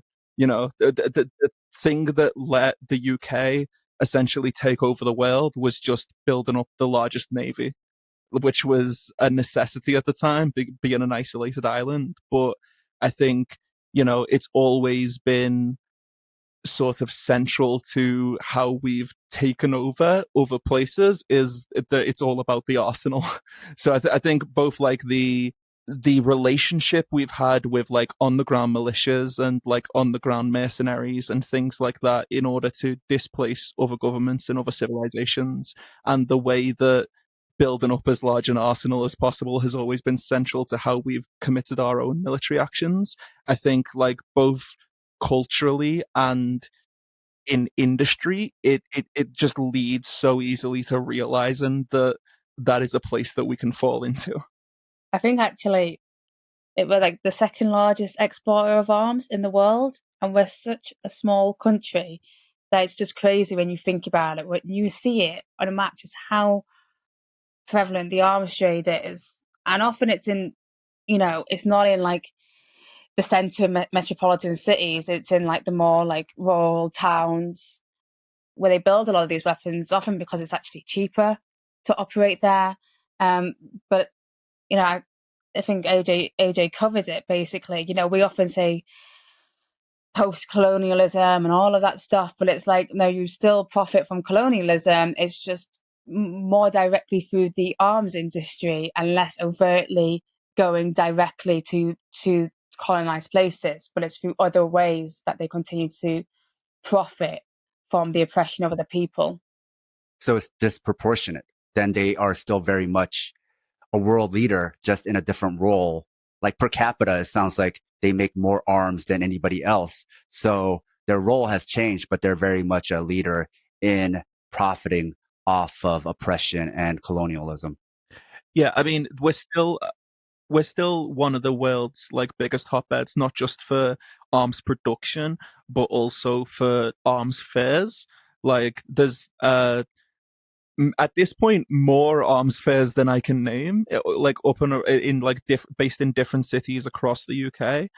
[SPEAKER 2] thing that let the UK essentially take over the world was just building up the largest navy, which was a necessity at the time, being an isolated island. But I think, it's always been sort of central to how we've taken over other places is that it's all about the arsenal. So I think both like the relationship we've had with like on the ground militias and like on the ground mercenaries and things like that in order to displace other governments and other civilizations, and the way that building up as large an arsenal as possible has always been central to how we've committed our own military actions. I think like both culturally and in industry, it just leads so easily to realizing that that is a place that we can fall into.
[SPEAKER 3] I think actually it was like the second largest exporter of arms in the world, and we're such a small country that it's just crazy when you think about it. When you see it on a map, just how prevalent the arms trade is, and often it's in, it's not in like the center metropolitan cities. It's in like the more like rural towns where they build a lot of these weapons, often because it's actually cheaper to operate there. But I think AJ covered it basically. We often say post-colonialism and all of that stuff, but it's like, no, you still profit from colonialism. It's just more directly through the arms industry and less overtly going directly to colonized places, but it's through other ways that they continue to profit from the oppression of other people.
[SPEAKER 1] So it's disproportionate. Then they are still very much a world leader, just in a different role. Like per capita, it sounds like they make more arms than anybody else. So their role has changed, but they're very much a leader in profiting off of oppression and colonialism.
[SPEAKER 2] Yeah, I mean, we're still one of the world's like biggest hotbeds, not just for arms production, but also for arms fairs. Like there's at this point more arms fairs than I can name, like up in like based in different cities across the UK.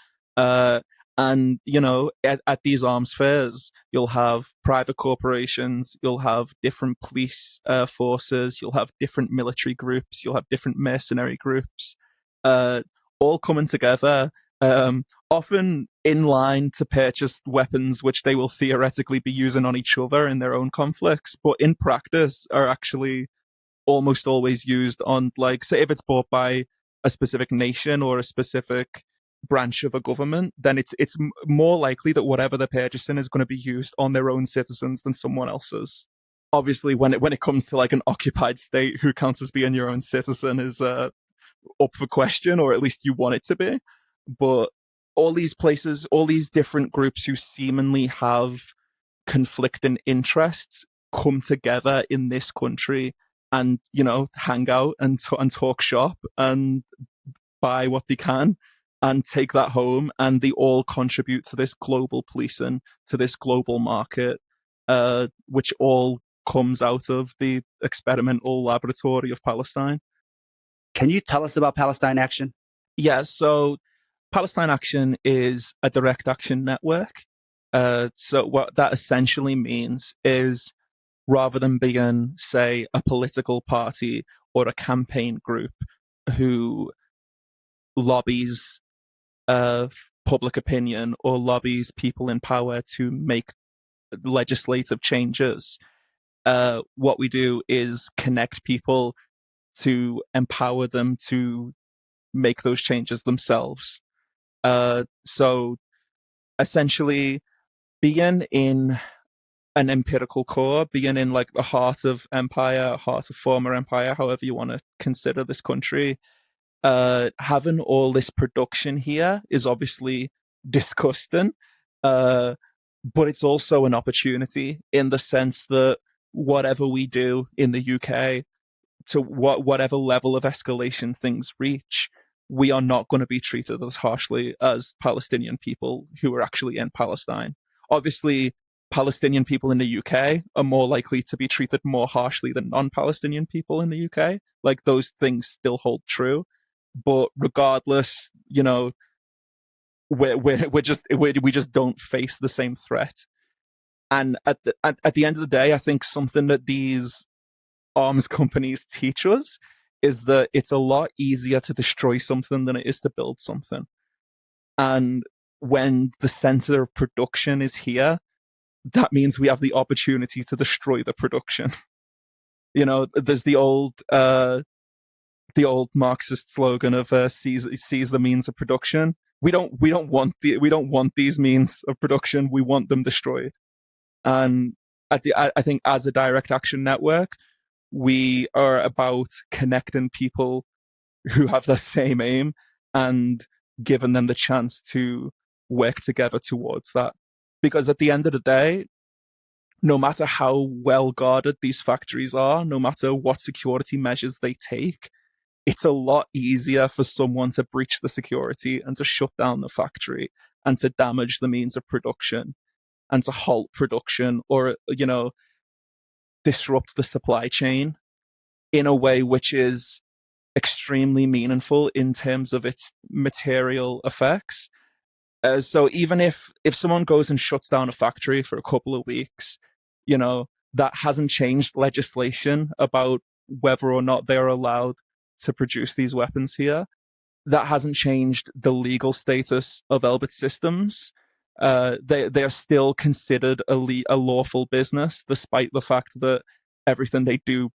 [SPEAKER 2] And at these arms fairs, you'll have private corporations, you'll have different police forces, you'll have different military groups, you'll have different mercenary groups, all coming together, often in line to purchase weapons which they will theoretically be using on each other in their own conflicts, but in practice are actually almost always used on, like, say if it's bought by a specific nation or a specific branch of a government, then it's more likely that whatever they're purchasing is going to be used on their own citizens than someone else's. Obviously, when it comes to like an occupied state, who counts as being your own citizen is up for question, or at least you want it to be. But all these places, all these different groups who seemingly have conflicting interests come together in this country and, hang out and talk shop and buy what they can and take that home, and they all contribute to this global policing, to this global market, which all comes out of the experimental laboratory of Palestine.
[SPEAKER 1] Can you tell us about Palestine Action?
[SPEAKER 2] Yeah, so Palestine Action is a direct action network. So what that essentially means is, rather than being, say, a political party or a campaign group who lobbies public opinion or lobbies people in power to make legislative changes, what we do is connect people to empower them to make those changes themselves. So essentially, being in an empirical core, being in like the heart of empire, heart of former empire, however you want to consider this country, having all this production here is obviously disgusting, but it's also an opportunity in the sense that whatever we do in the UK, to whatever level of escalation things reach, we are not going to be treated as harshly as Palestinian people who are actually in Palestine. Obviously, Palestinian people in the UK are more likely to be treated more harshly than non-Palestinian people in the UK. Like, those things still hold true. But regardless, you know, we just don't face the same threat. And at the end of the day, I think something that these arms companies teach us is that it's a lot easier to destroy something than it is to build something. And when the center of production is here, that means we have the opportunity to destroy the production. You know, there's the old Marxist slogan of seize the means of production. We don't want these means of production. We want them destroyed. And I think as a direct action network, we are about connecting people who have the same aim and giving them the chance to work together towards that. Because at the end of the day, no matter how well guarded these factories are, no matter what security measures they take, it's a lot easier for someone to breach the security and to shut down the factory and to damage the means of production and to halt production or, you know, disrupt the supply chain in a way which is extremely meaningful in terms of its material effects. So even if someone goes and shuts down a factory for a couple of weeks, you know, that hasn't changed legislation about whether or not they're allowed to produce these weapons here. That hasn't changed the legal status of Elbit Systems. They are still considered a lawful business, despite the fact that everything they do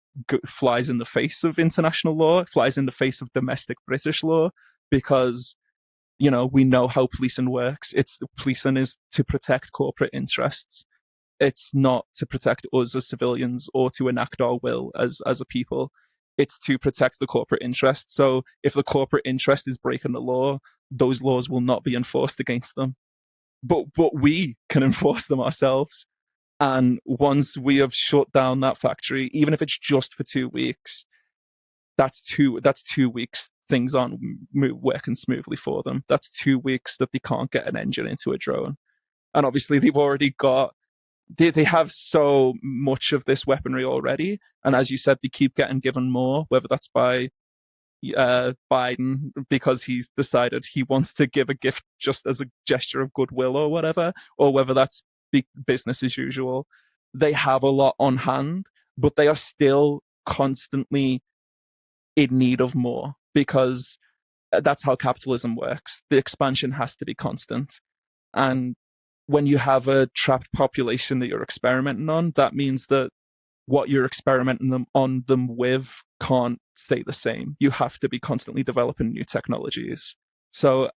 [SPEAKER 2] flies in the face of international law, flies in the face of domestic British law, because, you know, we know how policing works. Policing is to protect corporate interests. It's not to protect us as civilians or to enact our will as a people. It's to protect the corporate interest. So if the corporate interest is breaking the law, those laws will not be enforced against them. But we can enforce them ourselves. And once we have shut down that factory, even if it's just for 2 weeks, that's 2 weeks things aren't working smoothly for them. That's 2 weeks that they can't get an engine into a drone. And obviously they've already got, they have so much of this weaponry already. And as you said, they keep getting given more, whether that's by Biden because he's decided he wants to give a gift just as a gesture of goodwill or whatever, or whether that's business as usual. They have a lot on hand, but they are still constantly in need of more, because that's how capitalism works. The expansion has to be constant. And when you have a trapped population that you're experimenting on, that means that what you're experimenting on them with can't stay the same. You have to be constantly developing new technologies. So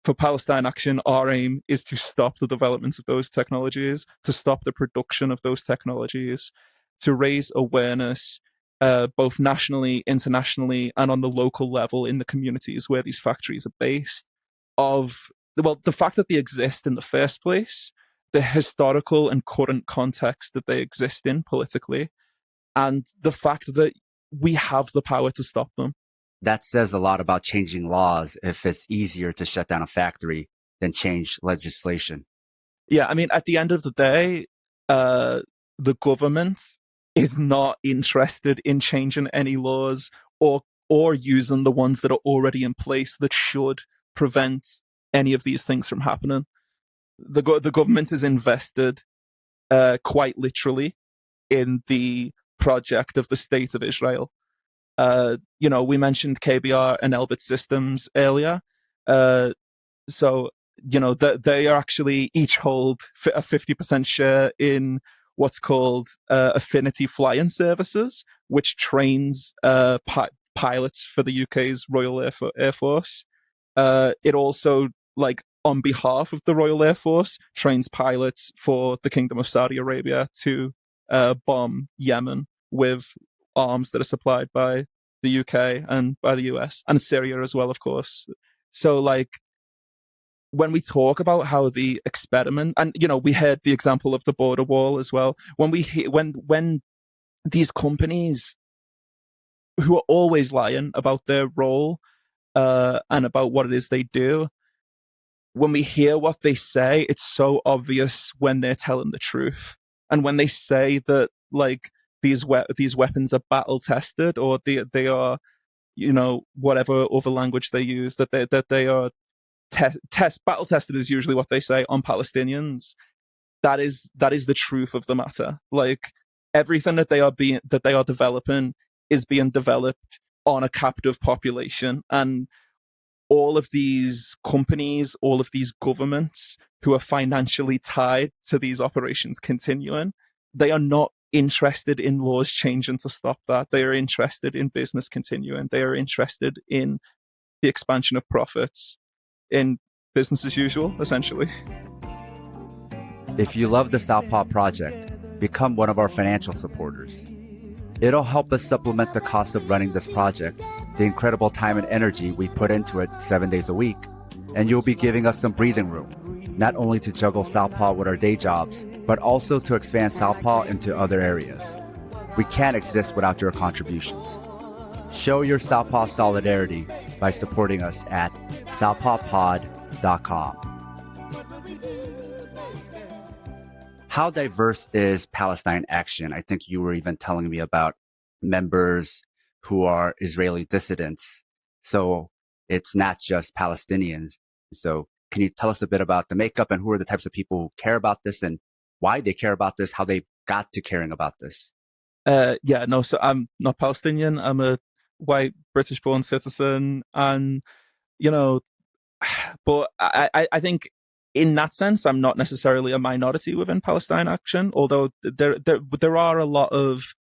[SPEAKER 2] for Palestine Action, our aim is to stop the development of those technologies, to stop the production of those technologies, to raise awareness both nationally, internationally, and on the local level in the communities where these factories are based, of, well, the fact that they exist in the first place, the historical and current context that they exist in politically, and the fact that we have the power to stop them.
[SPEAKER 1] That says a lot about changing laws if it's easier to shut down a factory than change legislation.
[SPEAKER 2] Yeah, I mean, at the end of the day, the government is not interested in changing any laws or using the ones that are already in place that should prevent any of these things from happening. the government is invested quite literally in the project of the state of Israel. We mentioned KBR and Elbit Systems earlier. So, they are actually each hold a 50% share in what's called Affinity Flying Services, which trains pilots for the UK's Royal Air Force. It also, on behalf of the Royal Air Force, trains pilots for the Kingdom of Saudi Arabia to bomb Yemen with arms that are supplied by the UK and by the US and Syria as well, of course. So, when we talk about how the experiment, and we heard the example of the border wall as well. When these companies who are always lying about their role and about what it is they do, when we hear what they say, it's so obvious when they're telling the truth. And when they say that these weapons are battle tested, or they are, whatever other language they use, that they are battle tested is usually what they say on Palestinians. That is the truth of the matter. Everything that they are developing is being developed on a captive population, and all of these companies, all of these governments who are financially tied to these operations continuing, they are not interested in laws changing to stop that. They are interested in business continuing. They are interested in the expansion of profits, in business as usual, essentially.
[SPEAKER 1] If you love the Southpaw project, become one of our financial supporters. It'll help us supplement the cost of running this project, the incredible time and energy we put into it 7 days a week, and you'll be giving us some breathing room, not only to juggle Southpaw with our day jobs, but also to expand Southpaw into other areas. We can't exist without your contributions. Show your Southpaw solidarity by supporting us at southpawpod.com. How diverse is Palestine Action? I think you were even telling me about members who are Israeli dissidents. So it's not just Palestinians. So can you tell us a bit about the makeup and who are the types of people who care about this and why they care about this, how they got to caring about this?
[SPEAKER 2] So I'm not Palestinian. I'm a white British-born citizen, and but I think in that sense I'm not necessarily a minority within Palestine Action. Although there are a lot of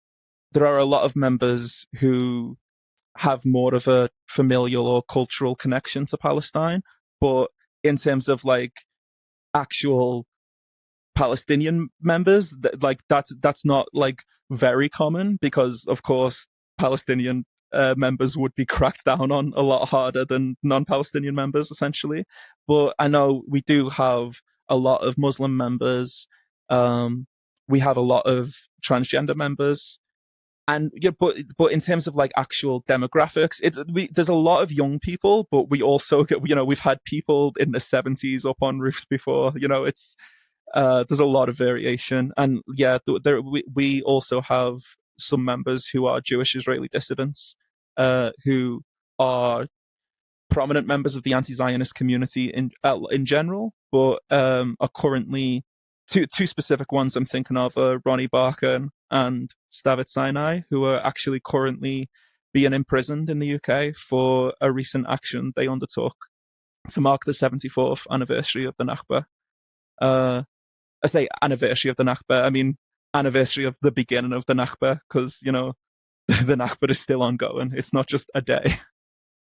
[SPEAKER 2] members who have more of a familial or cultural connection to Palestine, but in terms of actual Palestinian members, that's not very common, because of course Palestinian members would be cracked down on a lot harder than non-Palestinian members, essentially. But I know we do have a lot of Muslim members. We have a lot of transgender members. And but in terms of actual demographics, there's a lot of young people, but we also get, we've had people in the 70s up on roofs before. It's there's a lot of variation, and we also have some members who are Jewish Israeli dissidents, who are prominent members of the anti-Zionist community in general, but are currently two specific ones I'm thinking of are Ronnie Barker and Stavit Sinai, who are actually currently being imprisoned in the UK for a recent action they undertook to mark the 74th anniversary of the Nakba. I say anniversary of the Nakba, I mean anniversary of the beginning of the Nakba, because the Nakba is still ongoing. It's not just a day.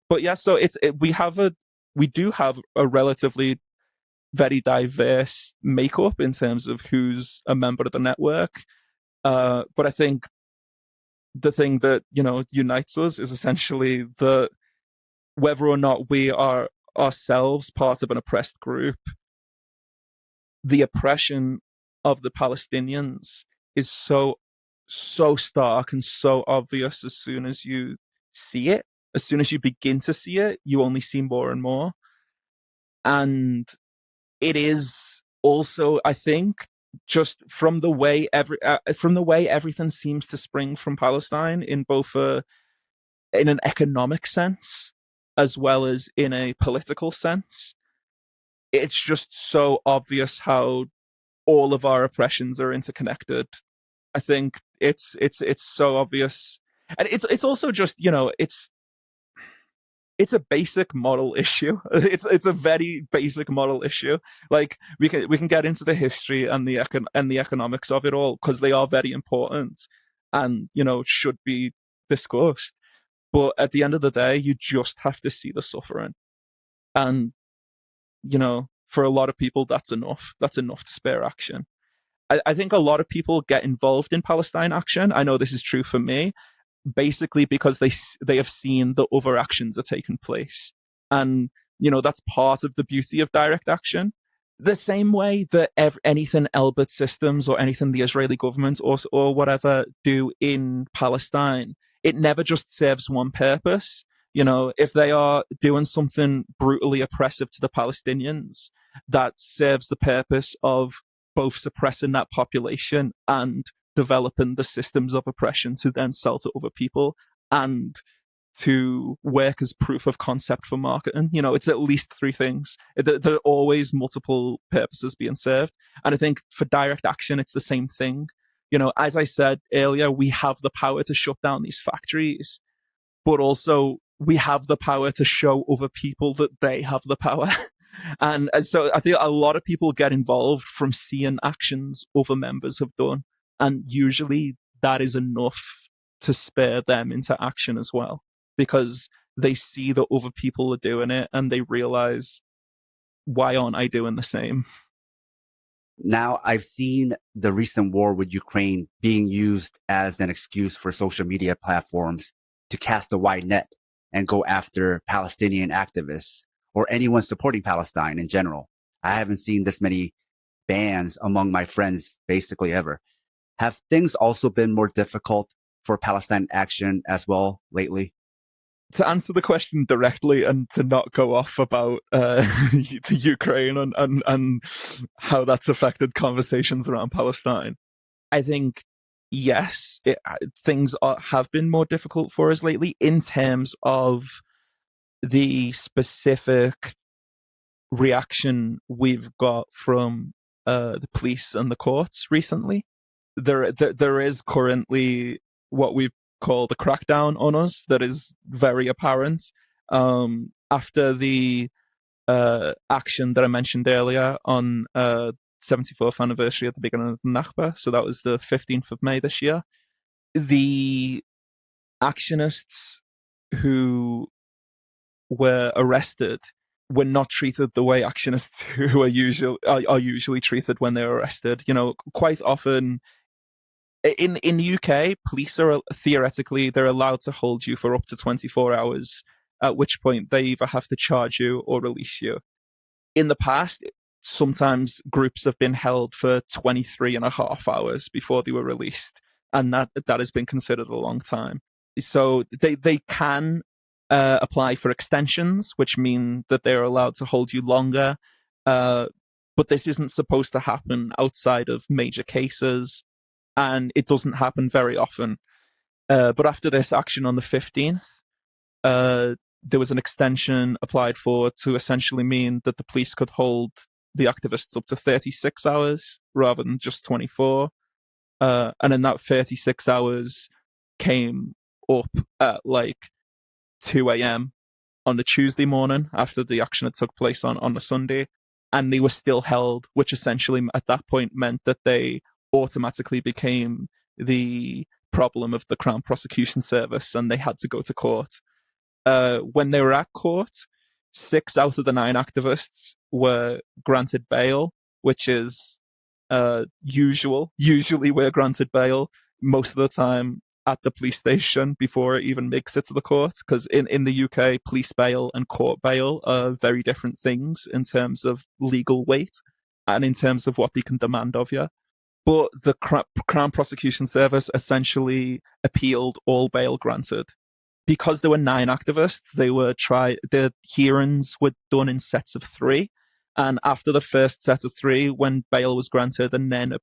[SPEAKER 2] But yeah, so we do have a relatively very diverse makeup in terms of who's a member of the network. But I think the thing that, unites us is essentially that whether or not we are ourselves part of an oppressed group, the oppression of the Palestinians is so stark and so obvious as soon as you see it. As soon as you begin to see it, you only see more and more. And it is also, I think, just from the way everything seems to spring from Palestine, in both in an economic sense as well as in a political sense, it's just so obvious how all of our oppressions are interconnected. I think it's so obvious, and it's also just, you know, it's a basic model issue. It's a very basic model issue. Like we can get into the history and the economics of it all, because they are very important and, you know, should be discussed. But at the end of the day, you just have to see the suffering, and, you know, for a lot of people, that's enough. That's enough to spare action. I think a lot of people get involved in Palestine Action. I know this is true for me, basically because they have seen the other actions are taking place. And, you know, that's part of the beauty of direct action. The same way that anything Elbit Systems or anything the Israeli government or whatever do in Palestine, it never just serves one purpose. You know, if they are doing something brutally oppressive to the Palestinians, that serves the purpose of both suppressing that population and developing the systems of oppression to then sell to other people and to work as proof of concept for marketing. You know, it's at least three things. There are always multiple purposes being served. And I think for direct action, it's the same thing. You know, as I said earlier, we have the power to shut down these factories, but also we have the power to show other people that they have the power. And so I think a lot of people get involved from seeing actions other members have done. And usually that is enough to spur them into action as well, because they see that other people are doing it and they realize, why aren't I doing the same?
[SPEAKER 1] Now, I've seen the recent war with Ukraine being used as an excuse for social media platforms to cast a wide net and go after Palestinian activists or anyone supporting Palestine in general. I haven't seen this many bans among my friends basically ever. Have things also been more difficult for Palestine Action as well lately?
[SPEAKER 2] To answer the question directly and to not go off about the Ukraine and how that's affected conversations around Palestine, I think, yes, things have been more difficult for us lately in terms of the specific reaction we've got from the police and the courts recently. There is currently what we've called a crackdown on us that is very apparent after the action that I mentioned earlier on 74th anniversary at the beginning of the Nakba. So that was the 15th of May this year. The actionists who were arrested were not treated the way actionists who are usually treated when they're arrested. You know, quite often in the UK, police are theoretically they're allowed to hold you for up to 24 hours, at which point they either have to charge you or release you. In the past, sometimes groups have been held for 23 and a half hours before they were released, and that has been considered a long time. So they can apply for extensions, which mean that they're allowed to hold you longer. But this isn't supposed to happen outside of major cases, and it doesn't happen very often. But after this action on the 15th, there was an extension applied for to essentially mean that the police could hold the activists up to 36 hours rather than just 24. And then that 36 hours came up at like 2 a.m. on the Tuesday morning after the action had took place on the Sunday, and they were still held, which essentially at that point meant that they automatically became the problem of the Crown Prosecution Service and they had to go to court. When they were at court, 6 out of the 9 activists were granted bail, which is usually we're granted bail most of the time at the police station before it even makes it to the court, because in the UK, police bail and court bail are very different things in terms of legal weight and in terms of what they can demand of you. But the Crown Prosecution Service essentially appealed all bail granted. Because there were 9 activists, the hearings were done in sets of 3. And after the first set of 3, when bail was granted and then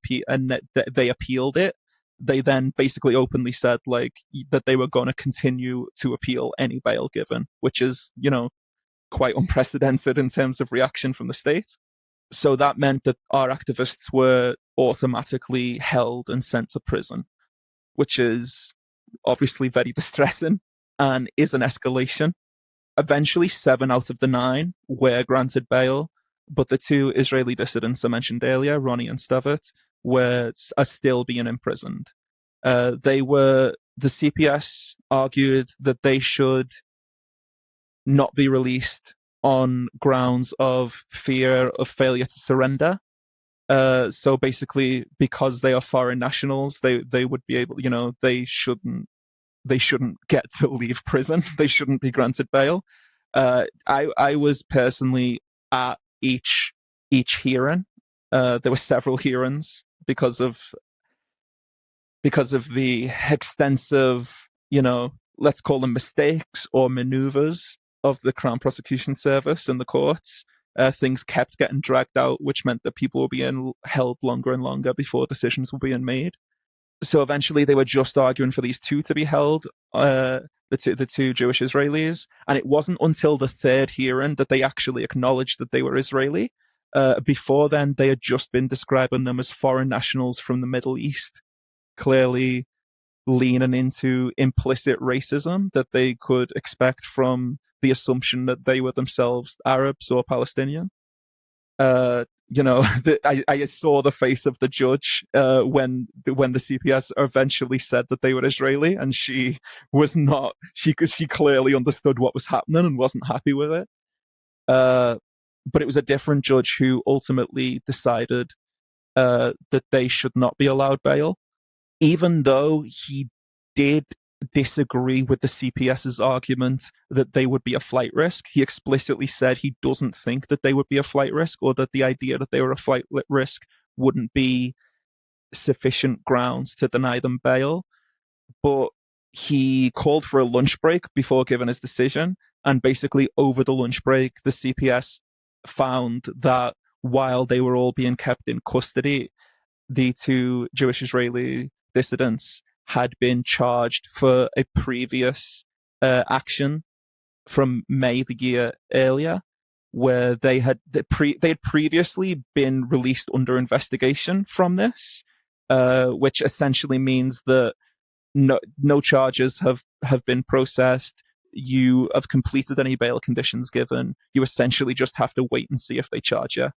[SPEAKER 2] they appealed it, they then basically openly said like that they were going to continue to appeal any bail given, which is, you know, quite unprecedented in terms of reaction from the state. So that meant that our activists were automatically held and sent to prison, which is obviously very distressing and is an escalation. Eventually, 7 out of the 9 were granted bail, but the 2 Israeli dissidents I mentioned earlier, Ronnie and Stavit, are still being imprisoned. The CPS argued that they should not be released on grounds of fear of failure to surrender. So basically, because they are foreign nationals, they would be able, they shouldn't get to leave prison. They shouldn't be granted bail. I was personally at each hearing. There were several hearings because of the extensive, let's call them mistakes or maneuvers of the Crown Prosecution Service and the courts. Things kept getting dragged out, which meant that people were being held longer and longer before decisions were being made. So eventually they were just arguing for these 2 to be held, the two Jewish Israelis. And it wasn't until the 3rd hearing that they actually acknowledged that they were Israeli. Before then, they had just been describing them as foreign nationals from the Middle East, clearly leaning into implicit racism that they could expect from the assumption that they were themselves Arabs or Palestinian. I saw the face of the judge when the CPS eventually said that they were Israeli, and she was not. She clearly understood what was happening and wasn't happy with it. But it was a different judge who ultimately decided that they should not be allowed bail, even though he did disagree with the CPS's argument that they would be a flight risk. He explicitly said he doesn't think that they would be a flight risk, or that the idea that they were a flight risk wouldn't be sufficient grounds to deny them bail. But he called for a lunch break before giving his decision, and basically over the lunch break, the CPS found that while they were all being kept in custody, the 2 Jewish Israeli dissidents had been charged for a previous action from May the year earlier, where they had previously been released under investigation from this, which essentially means that no charges have been processed. You have completed any bail conditions given. You essentially just have to wait and see if they charge you.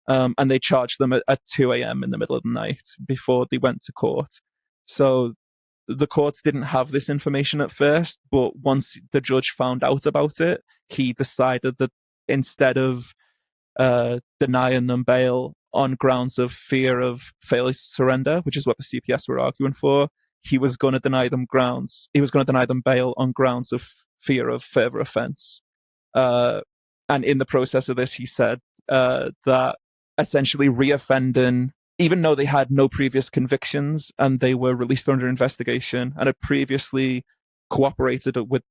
[SPEAKER 2] And they charged them at 2 a.m. in the middle of the night before they went to court. So the courts didn't have this information at first, but once the judge found out about it, he decided that instead of denying them bail on grounds of fear of failure to surrender, which is what the CPS were arguing for, he was going to deny them bail on grounds of fear of further offense. And in the process of this, he said that essentially reoffending, even though they had no previous convictions and they were released under investigation and had previously cooperated with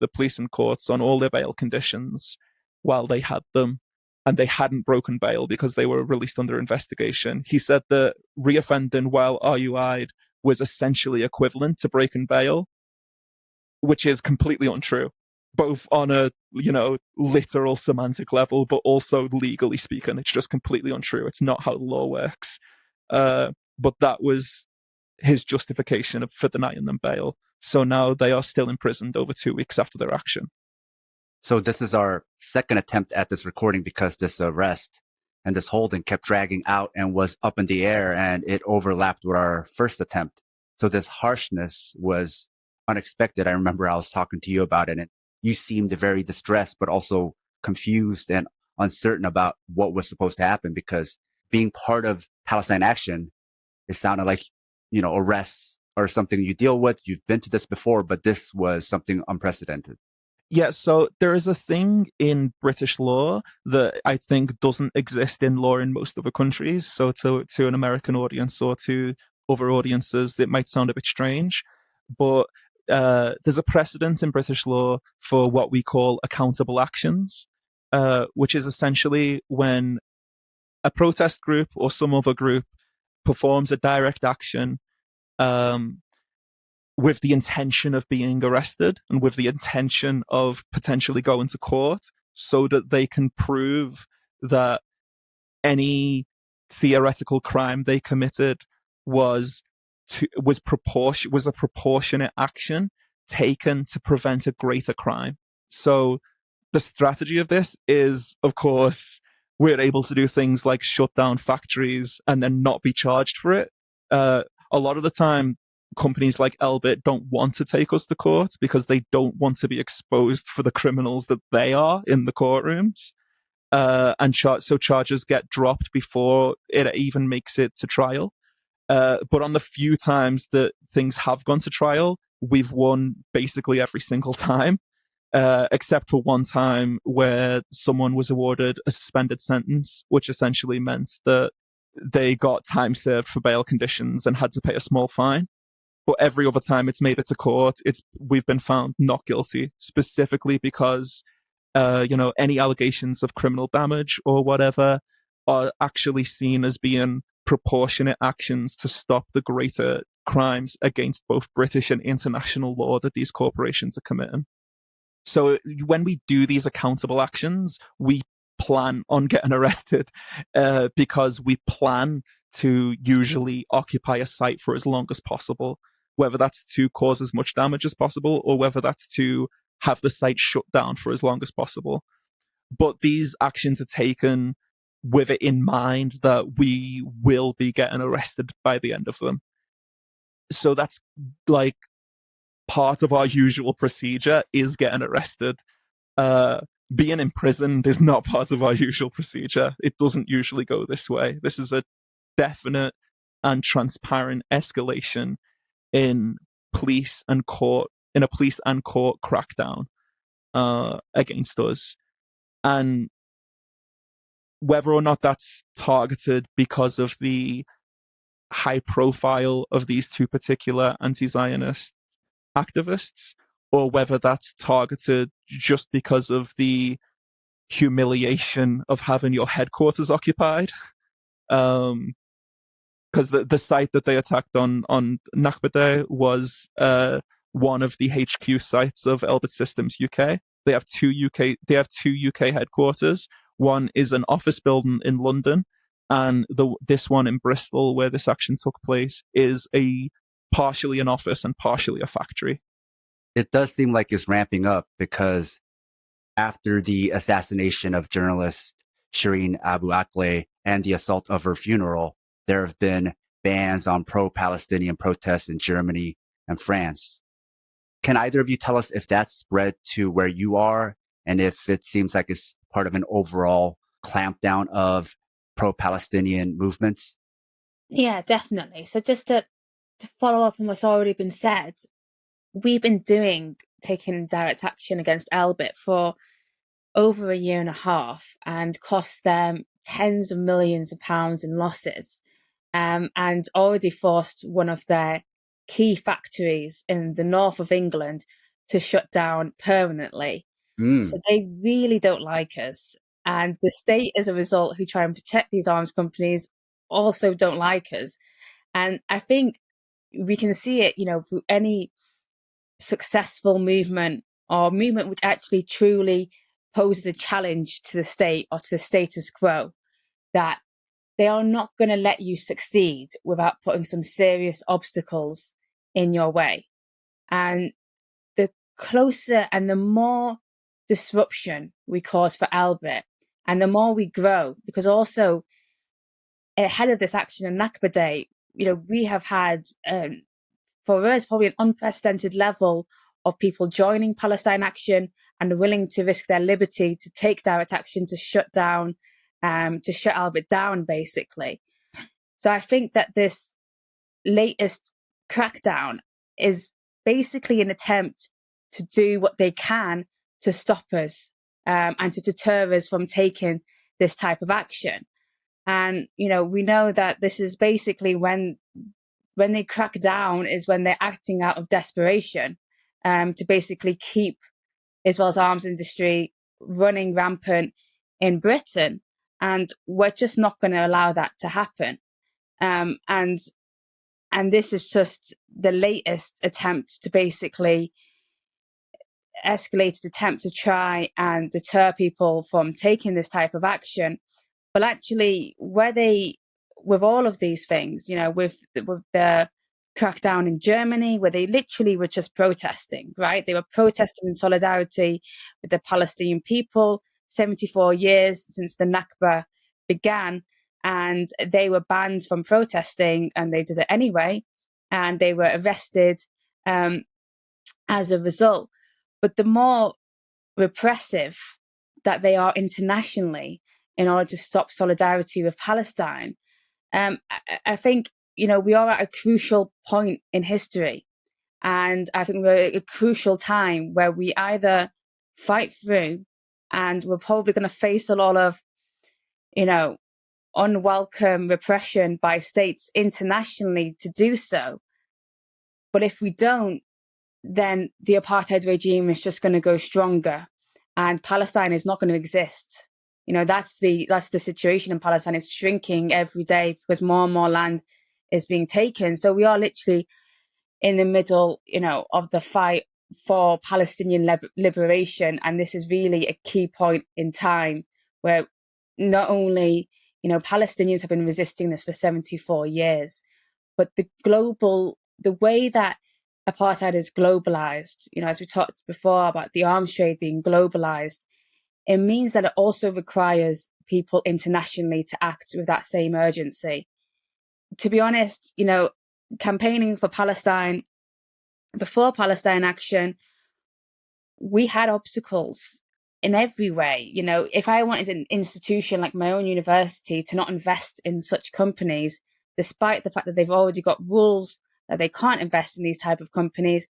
[SPEAKER 2] the police and courts on all their bail conditions while they had them, and they hadn't broken bail because they were released under investigation. He said that reoffending while RUI'd was essentially equivalent to breaking bail, which is completely untrue, both on a, literal semantic level, but also legally speaking. It's just completely untrue. It's not how the law works. But that was his justification for denying them bail. So now they are still imprisoned over 2 weeks after their action.
[SPEAKER 1] So this is our second attempt at this recording because this arrest and this holding kept dragging out and was up in the air, and it overlapped with our first attempt. So this harshness was unexpected. I remember I was talking to you about it, and you seemed very distressed, but also confused and uncertain about what was supposed to happen, because being part of Palestine Action, it sounded like, arrests are something you deal with. You've been to this before, but this was something unprecedented.
[SPEAKER 2] Yeah, so there is a thing in British law that I think doesn't exist in law in most other countries. So to an American audience or to other audiences, it might sound a bit strange, but there's a precedent in British law for what we call accountable actions, which is essentially when a protest group or some other group performs a direct action with the intention of being arrested and with the intention of potentially going to court, so that they can prove that any theoretical crime they committed was a proportionate action taken to prevent a greater crime. So the strategy of this is, of course, we're able to do things like shut down factories and then not be charged for it. A lot of the time, companies like Elbit don't want to take us to court because they don't want to be exposed for the criminals that they are in the courtrooms. So charges get dropped before it even makes it to trial. But on the few times that things have gone to trial, we've won basically every single time, except for one time where someone was awarded a suspended sentence, which essentially meant that they got time served for bail conditions and had to pay a small fine. But every other time it's made it to court, we've been found not guilty, specifically because any allegations of criminal damage or whatever are actually seen as being proportionate actions to stop the greater crimes against both British and international law that these corporations are committing. So when we do these accountable actions, we plan on getting arrested because we plan to usually occupy a site for as long as possible, whether that's to cause as much damage as possible or whether that's to have the site shut down for as long as possible. But these actions are taken with it in mind that we will be getting arrested by the end of them. So that's like part of our usual procedure is getting arrested. Being imprisoned is not part of our usual procedure. It doesn't usually go this way. This is a definite and transparent escalation in a police and court crackdown against us. And whether or not that's targeted because of the high profile of these two particular anti-Zionist activists, or whether that's targeted just because of the humiliation of having your headquarters occupied. Because the site that they attacked on Nakba Day was one of the HQ sites of Elbit Systems UK. They have two UK headquarters. One is an office building in London, and this one in Bristol, where this action took place, is partially an office and partially a factory.
[SPEAKER 1] It does seem like it's ramping up because after the assassination of journalist Shireen Abu Akleh and the assault of her funeral, there have been bans on pro-Palestinian protests in Germany and France. Can either of you tell us if that's spread to where you are and if it seems like it's part of an overall clampdown of pro-Palestinian movements?
[SPEAKER 3] Yeah, definitely. So just to follow up on what's already been said, we've been taking direct action against Elbit for over a year and a half and cost them tens of millions of pounds in losses, and already forced one of their key factories in the north of England to shut down permanently. So they really don't like us. And the state, as a result, who try and protect these arms companies, also don't like us. And I think we can see it, through any successful movement or movement which actually truly poses a challenge to the state or to the status quo, that they are not going to let you succeed without putting some serious obstacles in your way. And the closer and the more disruption we cause for Elbit, and the more we grow, because also ahead of this action on Nakba Day, we have had, for us, probably an unprecedented level of people joining Palestine Action and willing to risk their liberty to take direct action to shut Elbit down, basically. So I think that this latest crackdown is basically an attempt to do what they can to stop us and to deter us from taking this type of action. And, we know that this is basically when they crack down is when they're acting out of desperation to basically keep Israel's arms industry running rampant in Britain. And we're just not going to allow that to happen. And this is just the latest attempt to basically escalated attempt to try and deter people from taking this type of action, But actually, with all of these things, with the crackdown in Germany, where they literally were just protesting, right? They were protesting in solidarity with the Palestinian people, 74 years since the Nakba began, and they were banned from protesting, and they did it anyway, and they were arrested as a result. But the more repressive that they are internationally in order to stop solidarity with Palestine, I think, we are at a crucial point in history. And I think we're at a crucial time where we either fight through, and we're probably going to face a lot of, unwelcome repression by states internationally to do so. But if we don't, then the apartheid regime is just going to go stronger, and Palestine is not going to exist. That's the situation in Palestine. It's shrinking every day because more and more land is being taken. So we are literally in the middle, of the fight for Palestinian liberation. And this is really a key point in time where not only, Palestinians have been resisting this for 74 years, but the way that apartheid is globalized, as we talked before about the arms trade being globalized, it means that it also requires people internationally to act with that same urgency. To be honest, campaigning for Palestine, before Palestine Action, we had obstacles in every way. If I wanted an institution like my own university to not invest in such companies, despite the fact that they've already got rules that they can't invest in these type of companies,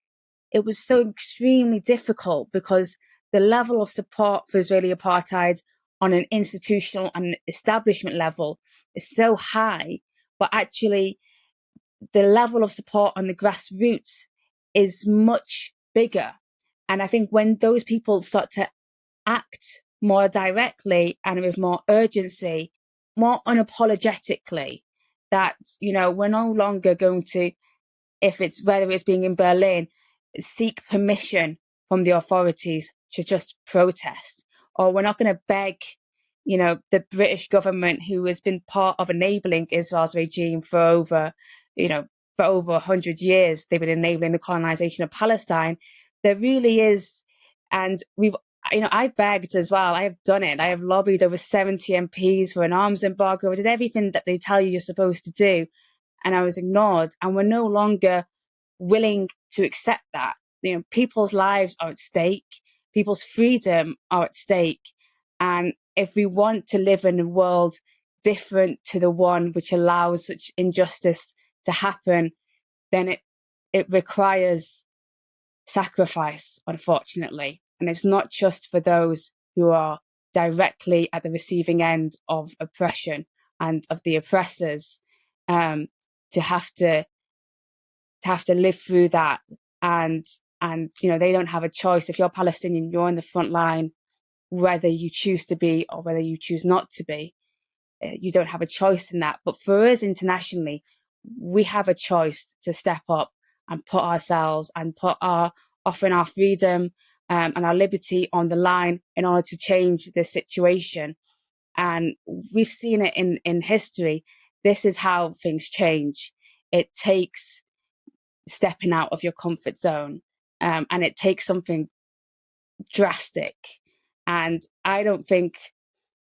[SPEAKER 3] it was so extremely difficult because the level of support for Israeli apartheid on an institutional and establishment level is so high, but actually the level of support on the grassroots is much bigger. And I think when those people start to act more directly and with more urgency, more unapologetically, that, we're no longer going to, whether it's being in Berlin, seek permission from the authorities to just protest, or we're not going to beg, the British government, who has been part of enabling Israel's regime for over 100 years. They've been enabling the colonization of Palestine. There really is, and I've begged as well. I have done it. I have lobbied over 70 MPs for an arms embargo. I did everything that they tell you you're supposed to do, and I was ignored. And we're no longer willing to accept that. People's lives are at stake. People's freedom are at stake. And if we want to live in a world different to the one which allows such injustice to happen, then it requires sacrifice, unfortunately. And it's not just for those who are directly at the receiving end of oppression and of the oppressors, to have to live through that. And they don't have a choice. If you're Palestinian, you're on the front line, whether you choose to be or whether you choose not to be. You don't have a choice in that. But for us internationally, we have a choice to step up and put ourselves and offering our freedom and our liberty on the line in order to change this situation. And we've seen it in history. This is how things change. It takes stepping out of your comfort zone, and it takes something drastic. And I don't think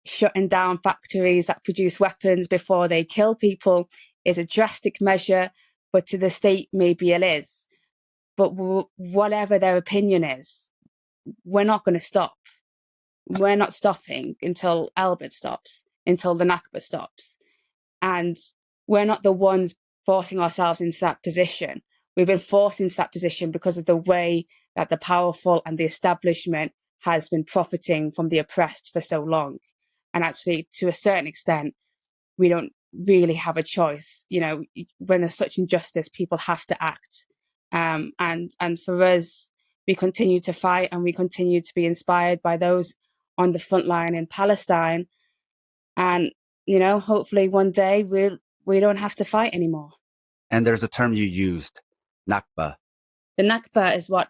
[SPEAKER 3] shutting down factories that produce weapons before they kill people is a drastic measure, but to the state, maybe it is. But whatever their opinion is, we're not going to stop. We're not stopping until Elbit stops, until the Nakba stops. And we're not the ones forcing ourselves into that position. We've been forced into that position because of the way that the powerful and the establishment has been profiting from the oppressed for so long. And actually, to a certain extent, we don't really have a choice. When there's such injustice, people have to act. And for us, we continue to fight, and we continue to be inspired by those on the front line in Palestine. And, hopefully one day we don't have to fight anymore.
[SPEAKER 1] And there's a term you used, Nakba.
[SPEAKER 3] The Nakba is what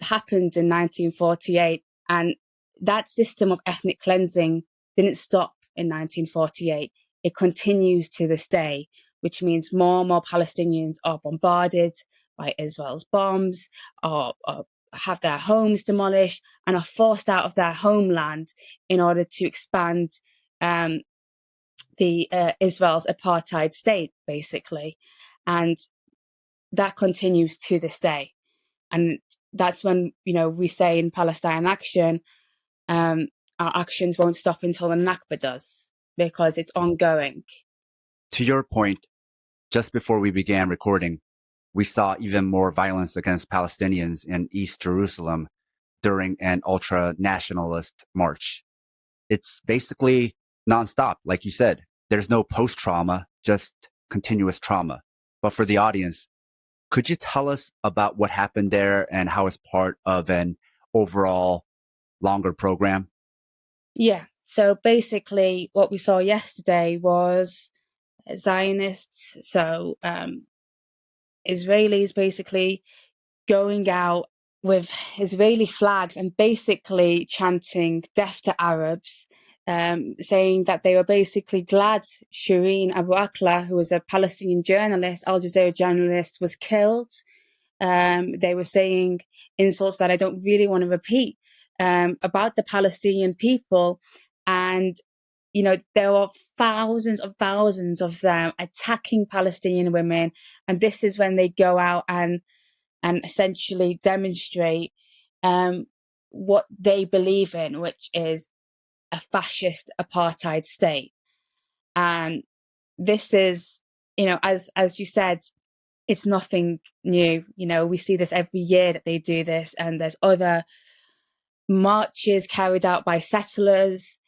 [SPEAKER 3] happened in 1948. And that system of ethnic cleansing didn't stop in 1948. It continues to this day, which means more and more Palestinians are bombarded by Israel's bombs, or have their homes demolished, and are forced out of their homeland in order to expand Israel's apartheid state, basically. And that continues to this day. And that's when, we say in Palestine Action, our actions won't stop until the Nakba does, because it's ongoing.
[SPEAKER 1] To your point, just before we began recording, we saw even more violence against Palestinians in East Jerusalem during an ultra-nationalist march. It's basically nonstop, like you said. There's no post-trauma, just continuous trauma. But for the audience, could you tell us about what happened there and how it's part of an overall longer program?
[SPEAKER 3] Yeah. So basically what we saw yesterday was Zionists, so Israelis basically going out with Israeli flags and basically chanting "Death to Arabs," saying that they were basically glad Shireen Abu Akleh, who was a Palestinian journalist, Al Jazeera journalist, was killed. They were saying insults that I don't really want to repeat about the Palestinian people. And, there were thousands of them attacking Palestinian women. And this is when they go out and essentially demonstrate what they believe in, which is a fascist apartheid state. And this is, as you said, it's nothing new. We see this every year that they do this, and there's other marches carried out by settlers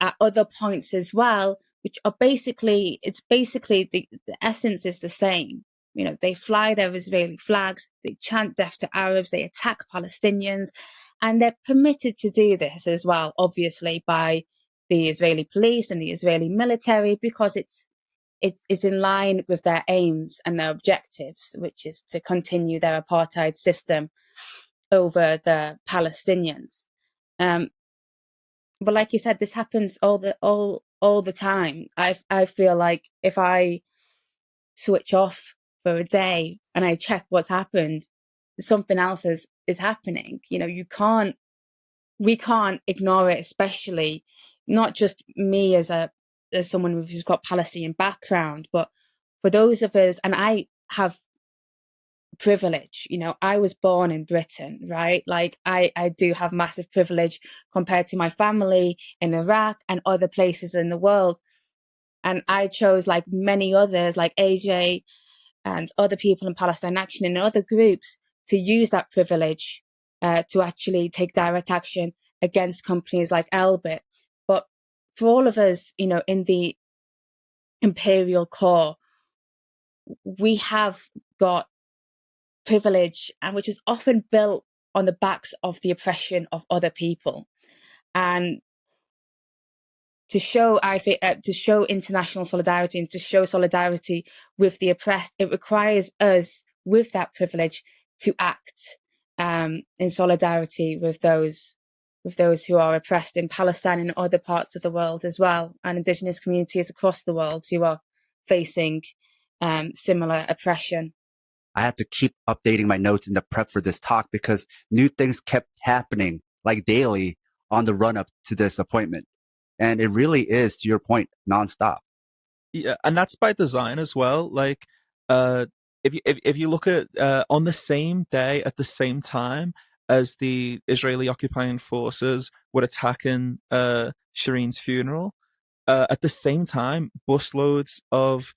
[SPEAKER 3] at other points as well, which are basically the essence is the same. They fly their Israeli flags, they chant "Death to Arabs," they attack Palestinians, and they're permitted to do this as well, obviously, by the Israeli police and the Israeli military, because it's in line with their aims and their objectives, which is to continue their apartheid system over the Palestinians. But like you said, this happens all the time. I feel like if I switch off for a day and I check what's happened, something else is happening. We can't ignore it, especially not just me as someone who's got Palestinian background, but for those of us, and I have privilege, I was born in Britain, right? Like I do have massive privilege compared to my family in Iraq and other places in the world. And I chose, like many others, like AJ and other people in Palestine Action and other groups, to use that privilege to actually take direct action against companies like Elbit. But for all of us, in the imperial core, we have got privilege, and which is often built on the backs of the oppression of other people. And to show international solidarity and to show solidarity with the oppressed, it requires us with that privilege to act in solidarity with those who are oppressed in Palestine and other parts of the world as well, and indigenous communities across the world who are facing similar oppression.
[SPEAKER 1] I had to keep updating my notes in the prep for this talk because new things kept happening like daily on the run up to this appointment. And it really is, to your point, nonstop.
[SPEAKER 2] Yeah, and that's by design as well. Like, if you look at on the same day at the same time as the Israeli occupying forces were attacking Shireen's funeral, at the same time, busloads of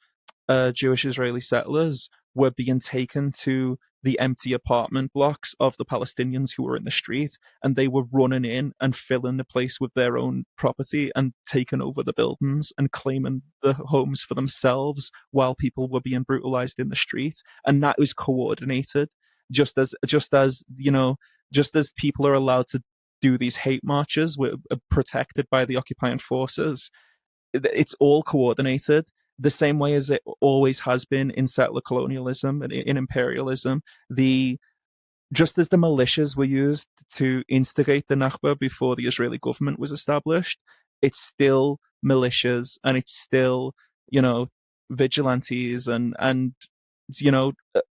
[SPEAKER 2] Jewish Israeli settlers were being taken to the empty apartment blocks of the Palestinians who were in the street, and they were running in and filling the place with their own property and taking over the buildings and claiming the homes for themselves while people were being brutalized in the street. And that was coordinated, just as people are allowed to do these hate marches, were protected by the occupying forces. It's all coordinated. The same way as it always has been in settler colonialism and in imperialism. Just as the militias were used to instigate the Nakba before the Israeli government was established, it's still militias and it's still, vigilantes and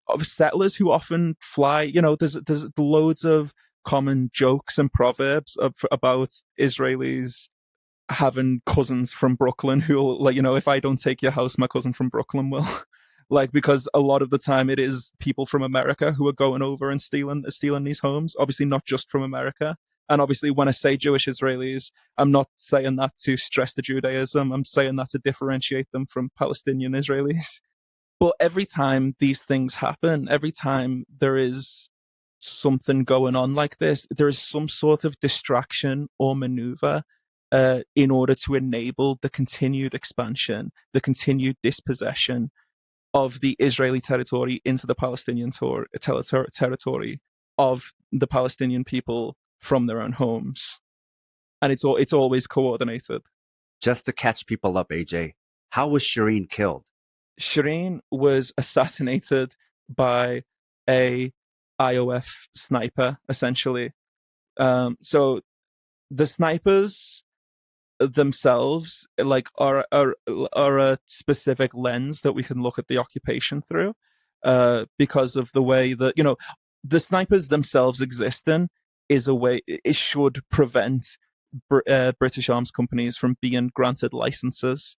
[SPEAKER 2] of settlers who often fly. There's loads of common jokes and proverbs about Israelis having cousins from Brooklyn who, if I don't take your house, my cousin from Brooklyn will. Because a lot of the time it is people from America who are going over and stealing these homes. Obviously, not just from America. And obviously, when I say Jewish Israelis, I'm not saying that to stress the Judaism. I'm saying that to differentiate them from Palestinian Israelis. But every time these things happen, every time there is something going on like this, there is some sort of distraction or maneuver in order to enable the continued expansion, the continued dispossession of the Israeli territory into the Palestinian territory of the Palestinian people from their own homes. And it's always coordinated.
[SPEAKER 1] Just to catch people up, AJ, how was Shireen killed?
[SPEAKER 2] Shireen was assassinated by a IOF sniper, essentially. So the snipers themselves are a specific lens that we can look at the occupation through, because of the way that the snipers themselves existing is a way it should prevent British arms companies from being granted licenses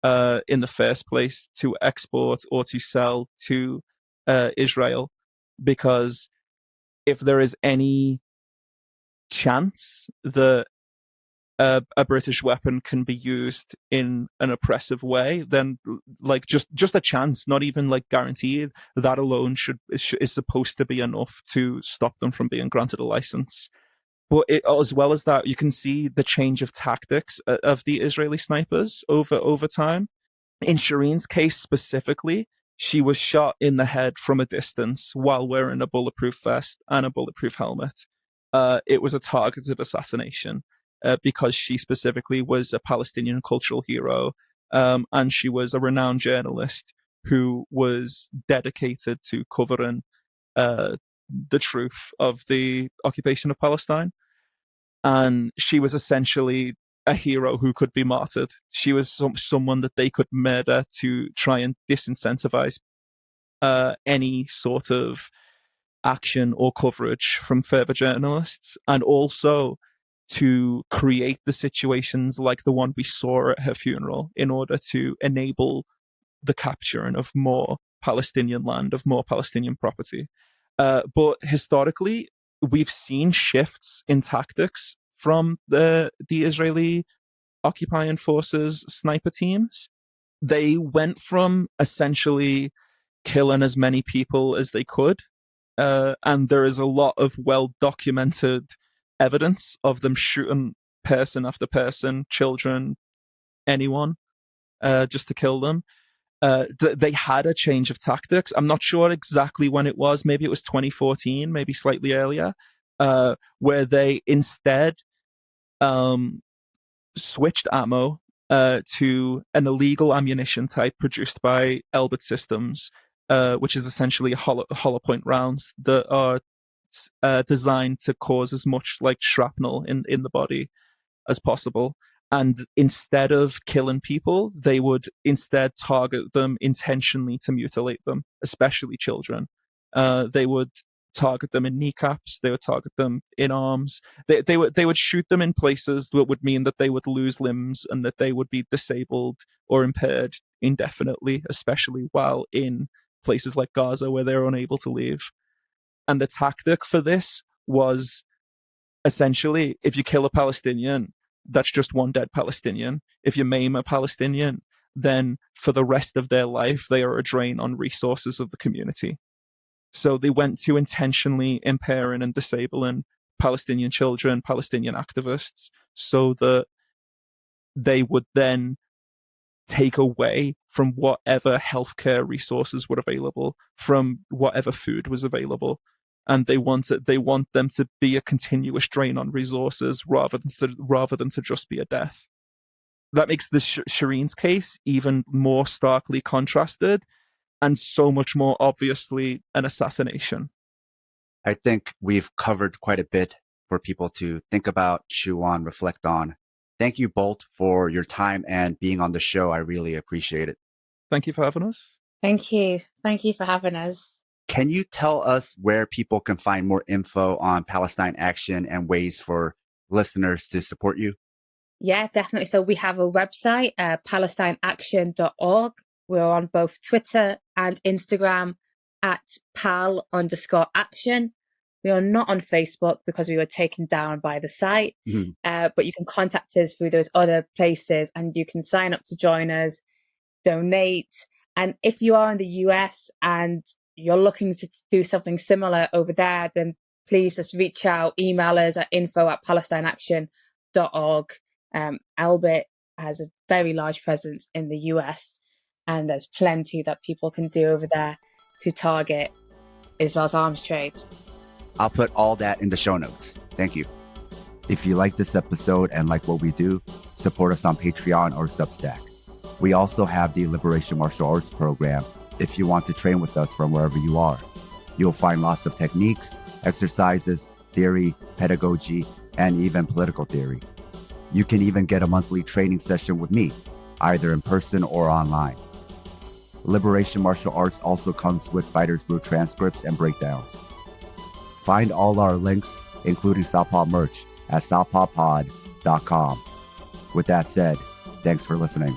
[SPEAKER 2] in the first place to export or to sell to Israel, because if there is any chance that a British weapon can be used in an oppressive way, then just a chance, not even guaranteed, that alone is supposed to be enough to stop them from being granted a license. But as well as that, you can see the change of tactics of the Israeli snipers over time. In Shireen's case specifically, she was shot in the head from a distance while wearing a bulletproof vest and a bulletproof helmet. It was a targeted assassination. Because she specifically was a Palestinian cultural hero, and she was a renowned journalist who was dedicated to covering the truth of the occupation of Palestine. And she was essentially a hero who could be martyred. She was someone that they could murder to try and disincentivize any sort of action or coverage from further journalists, and also to create the situations like the one we saw at her funeral in order to enable the capturing of more Palestinian land, of more Palestinian property. But historically, we've seen shifts in tactics from the Israeli occupying forces sniper teams. They went from essentially killing as many people as they could, and there is a lot of well-documented evidence of them shooting person after person, children, anyone, just to kill them. They had a change of tactics. I'm not sure exactly when it was. Maybe it was 2014, maybe slightly earlier, where they instead switched ammo to an illegal ammunition type produced by Elbit Systems, which is essentially hollow point rounds that are designed to cause as much shrapnel in the body as possible. And instead of killing people, they would instead target them intentionally to mutilate them, especially children. They would target them in kneecaps. They would target them in arms. They would shoot them in places that would mean that they would lose limbs and that they would be disabled or impaired indefinitely, especially while in places like Gaza where they're unable to leave. And the tactic for this was essentially, if you kill a Palestinian, that's just one dead Palestinian. If you maim a Palestinian, then for the rest of their life, they are a drain on resources of the community. So they went to intentionally impairing and disabling Palestinian children, Palestinian activists, so that they would then take away from whatever healthcare resources were available, from whatever food was available. And they want them to be a continuous drain on resources rather than to just be a death. That makes the Shireen's case even more starkly contrasted and so much more obviously an assassination.
[SPEAKER 1] I think we've covered quite a bit for people to think about, chew on, reflect on. Thank you both for your time and being on the show. I really appreciate it.
[SPEAKER 2] Thank you for having us.
[SPEAKER 3] Thank you. Thank you for having us.
[SPEAKER 1] Can you tell us where people can find more info on Palestine Action and ways for listeners to support you?
[SPEAKER 3] Yeah, definitely. So we have a website, PalestineAction.org. We're on both Twitter and Instagram at pal_action. We are not on Facebook because we were taken down by the site, but you can contact us through those other places and you can sign up to join us, donate. And if you are in the US and you're looking to do something similar over there, then please just reach out, email us at info@PalestineAction.org. Albert has a very large presence in the US, and there's plenty that people can do over there to target Israel's arms trade.
[SPEAKER 1] I'll put all that in the show notes. Thank you. If you like this episode and like what we do, support us on Patreon or Substack. We also have the Liberation Martial Arts program if you want to train with us from wherever you are. You'll find lots of techniques, exercises, theory, pedagogy, and even political theory. You can even get a monthly training session with me, either in person or online. Liberation Martial Arts also comes with Fighters Brew transcripts and breakdowns. Find all our links, including Southpaw merch, at southpawpod.com. With that said, thanks for listening.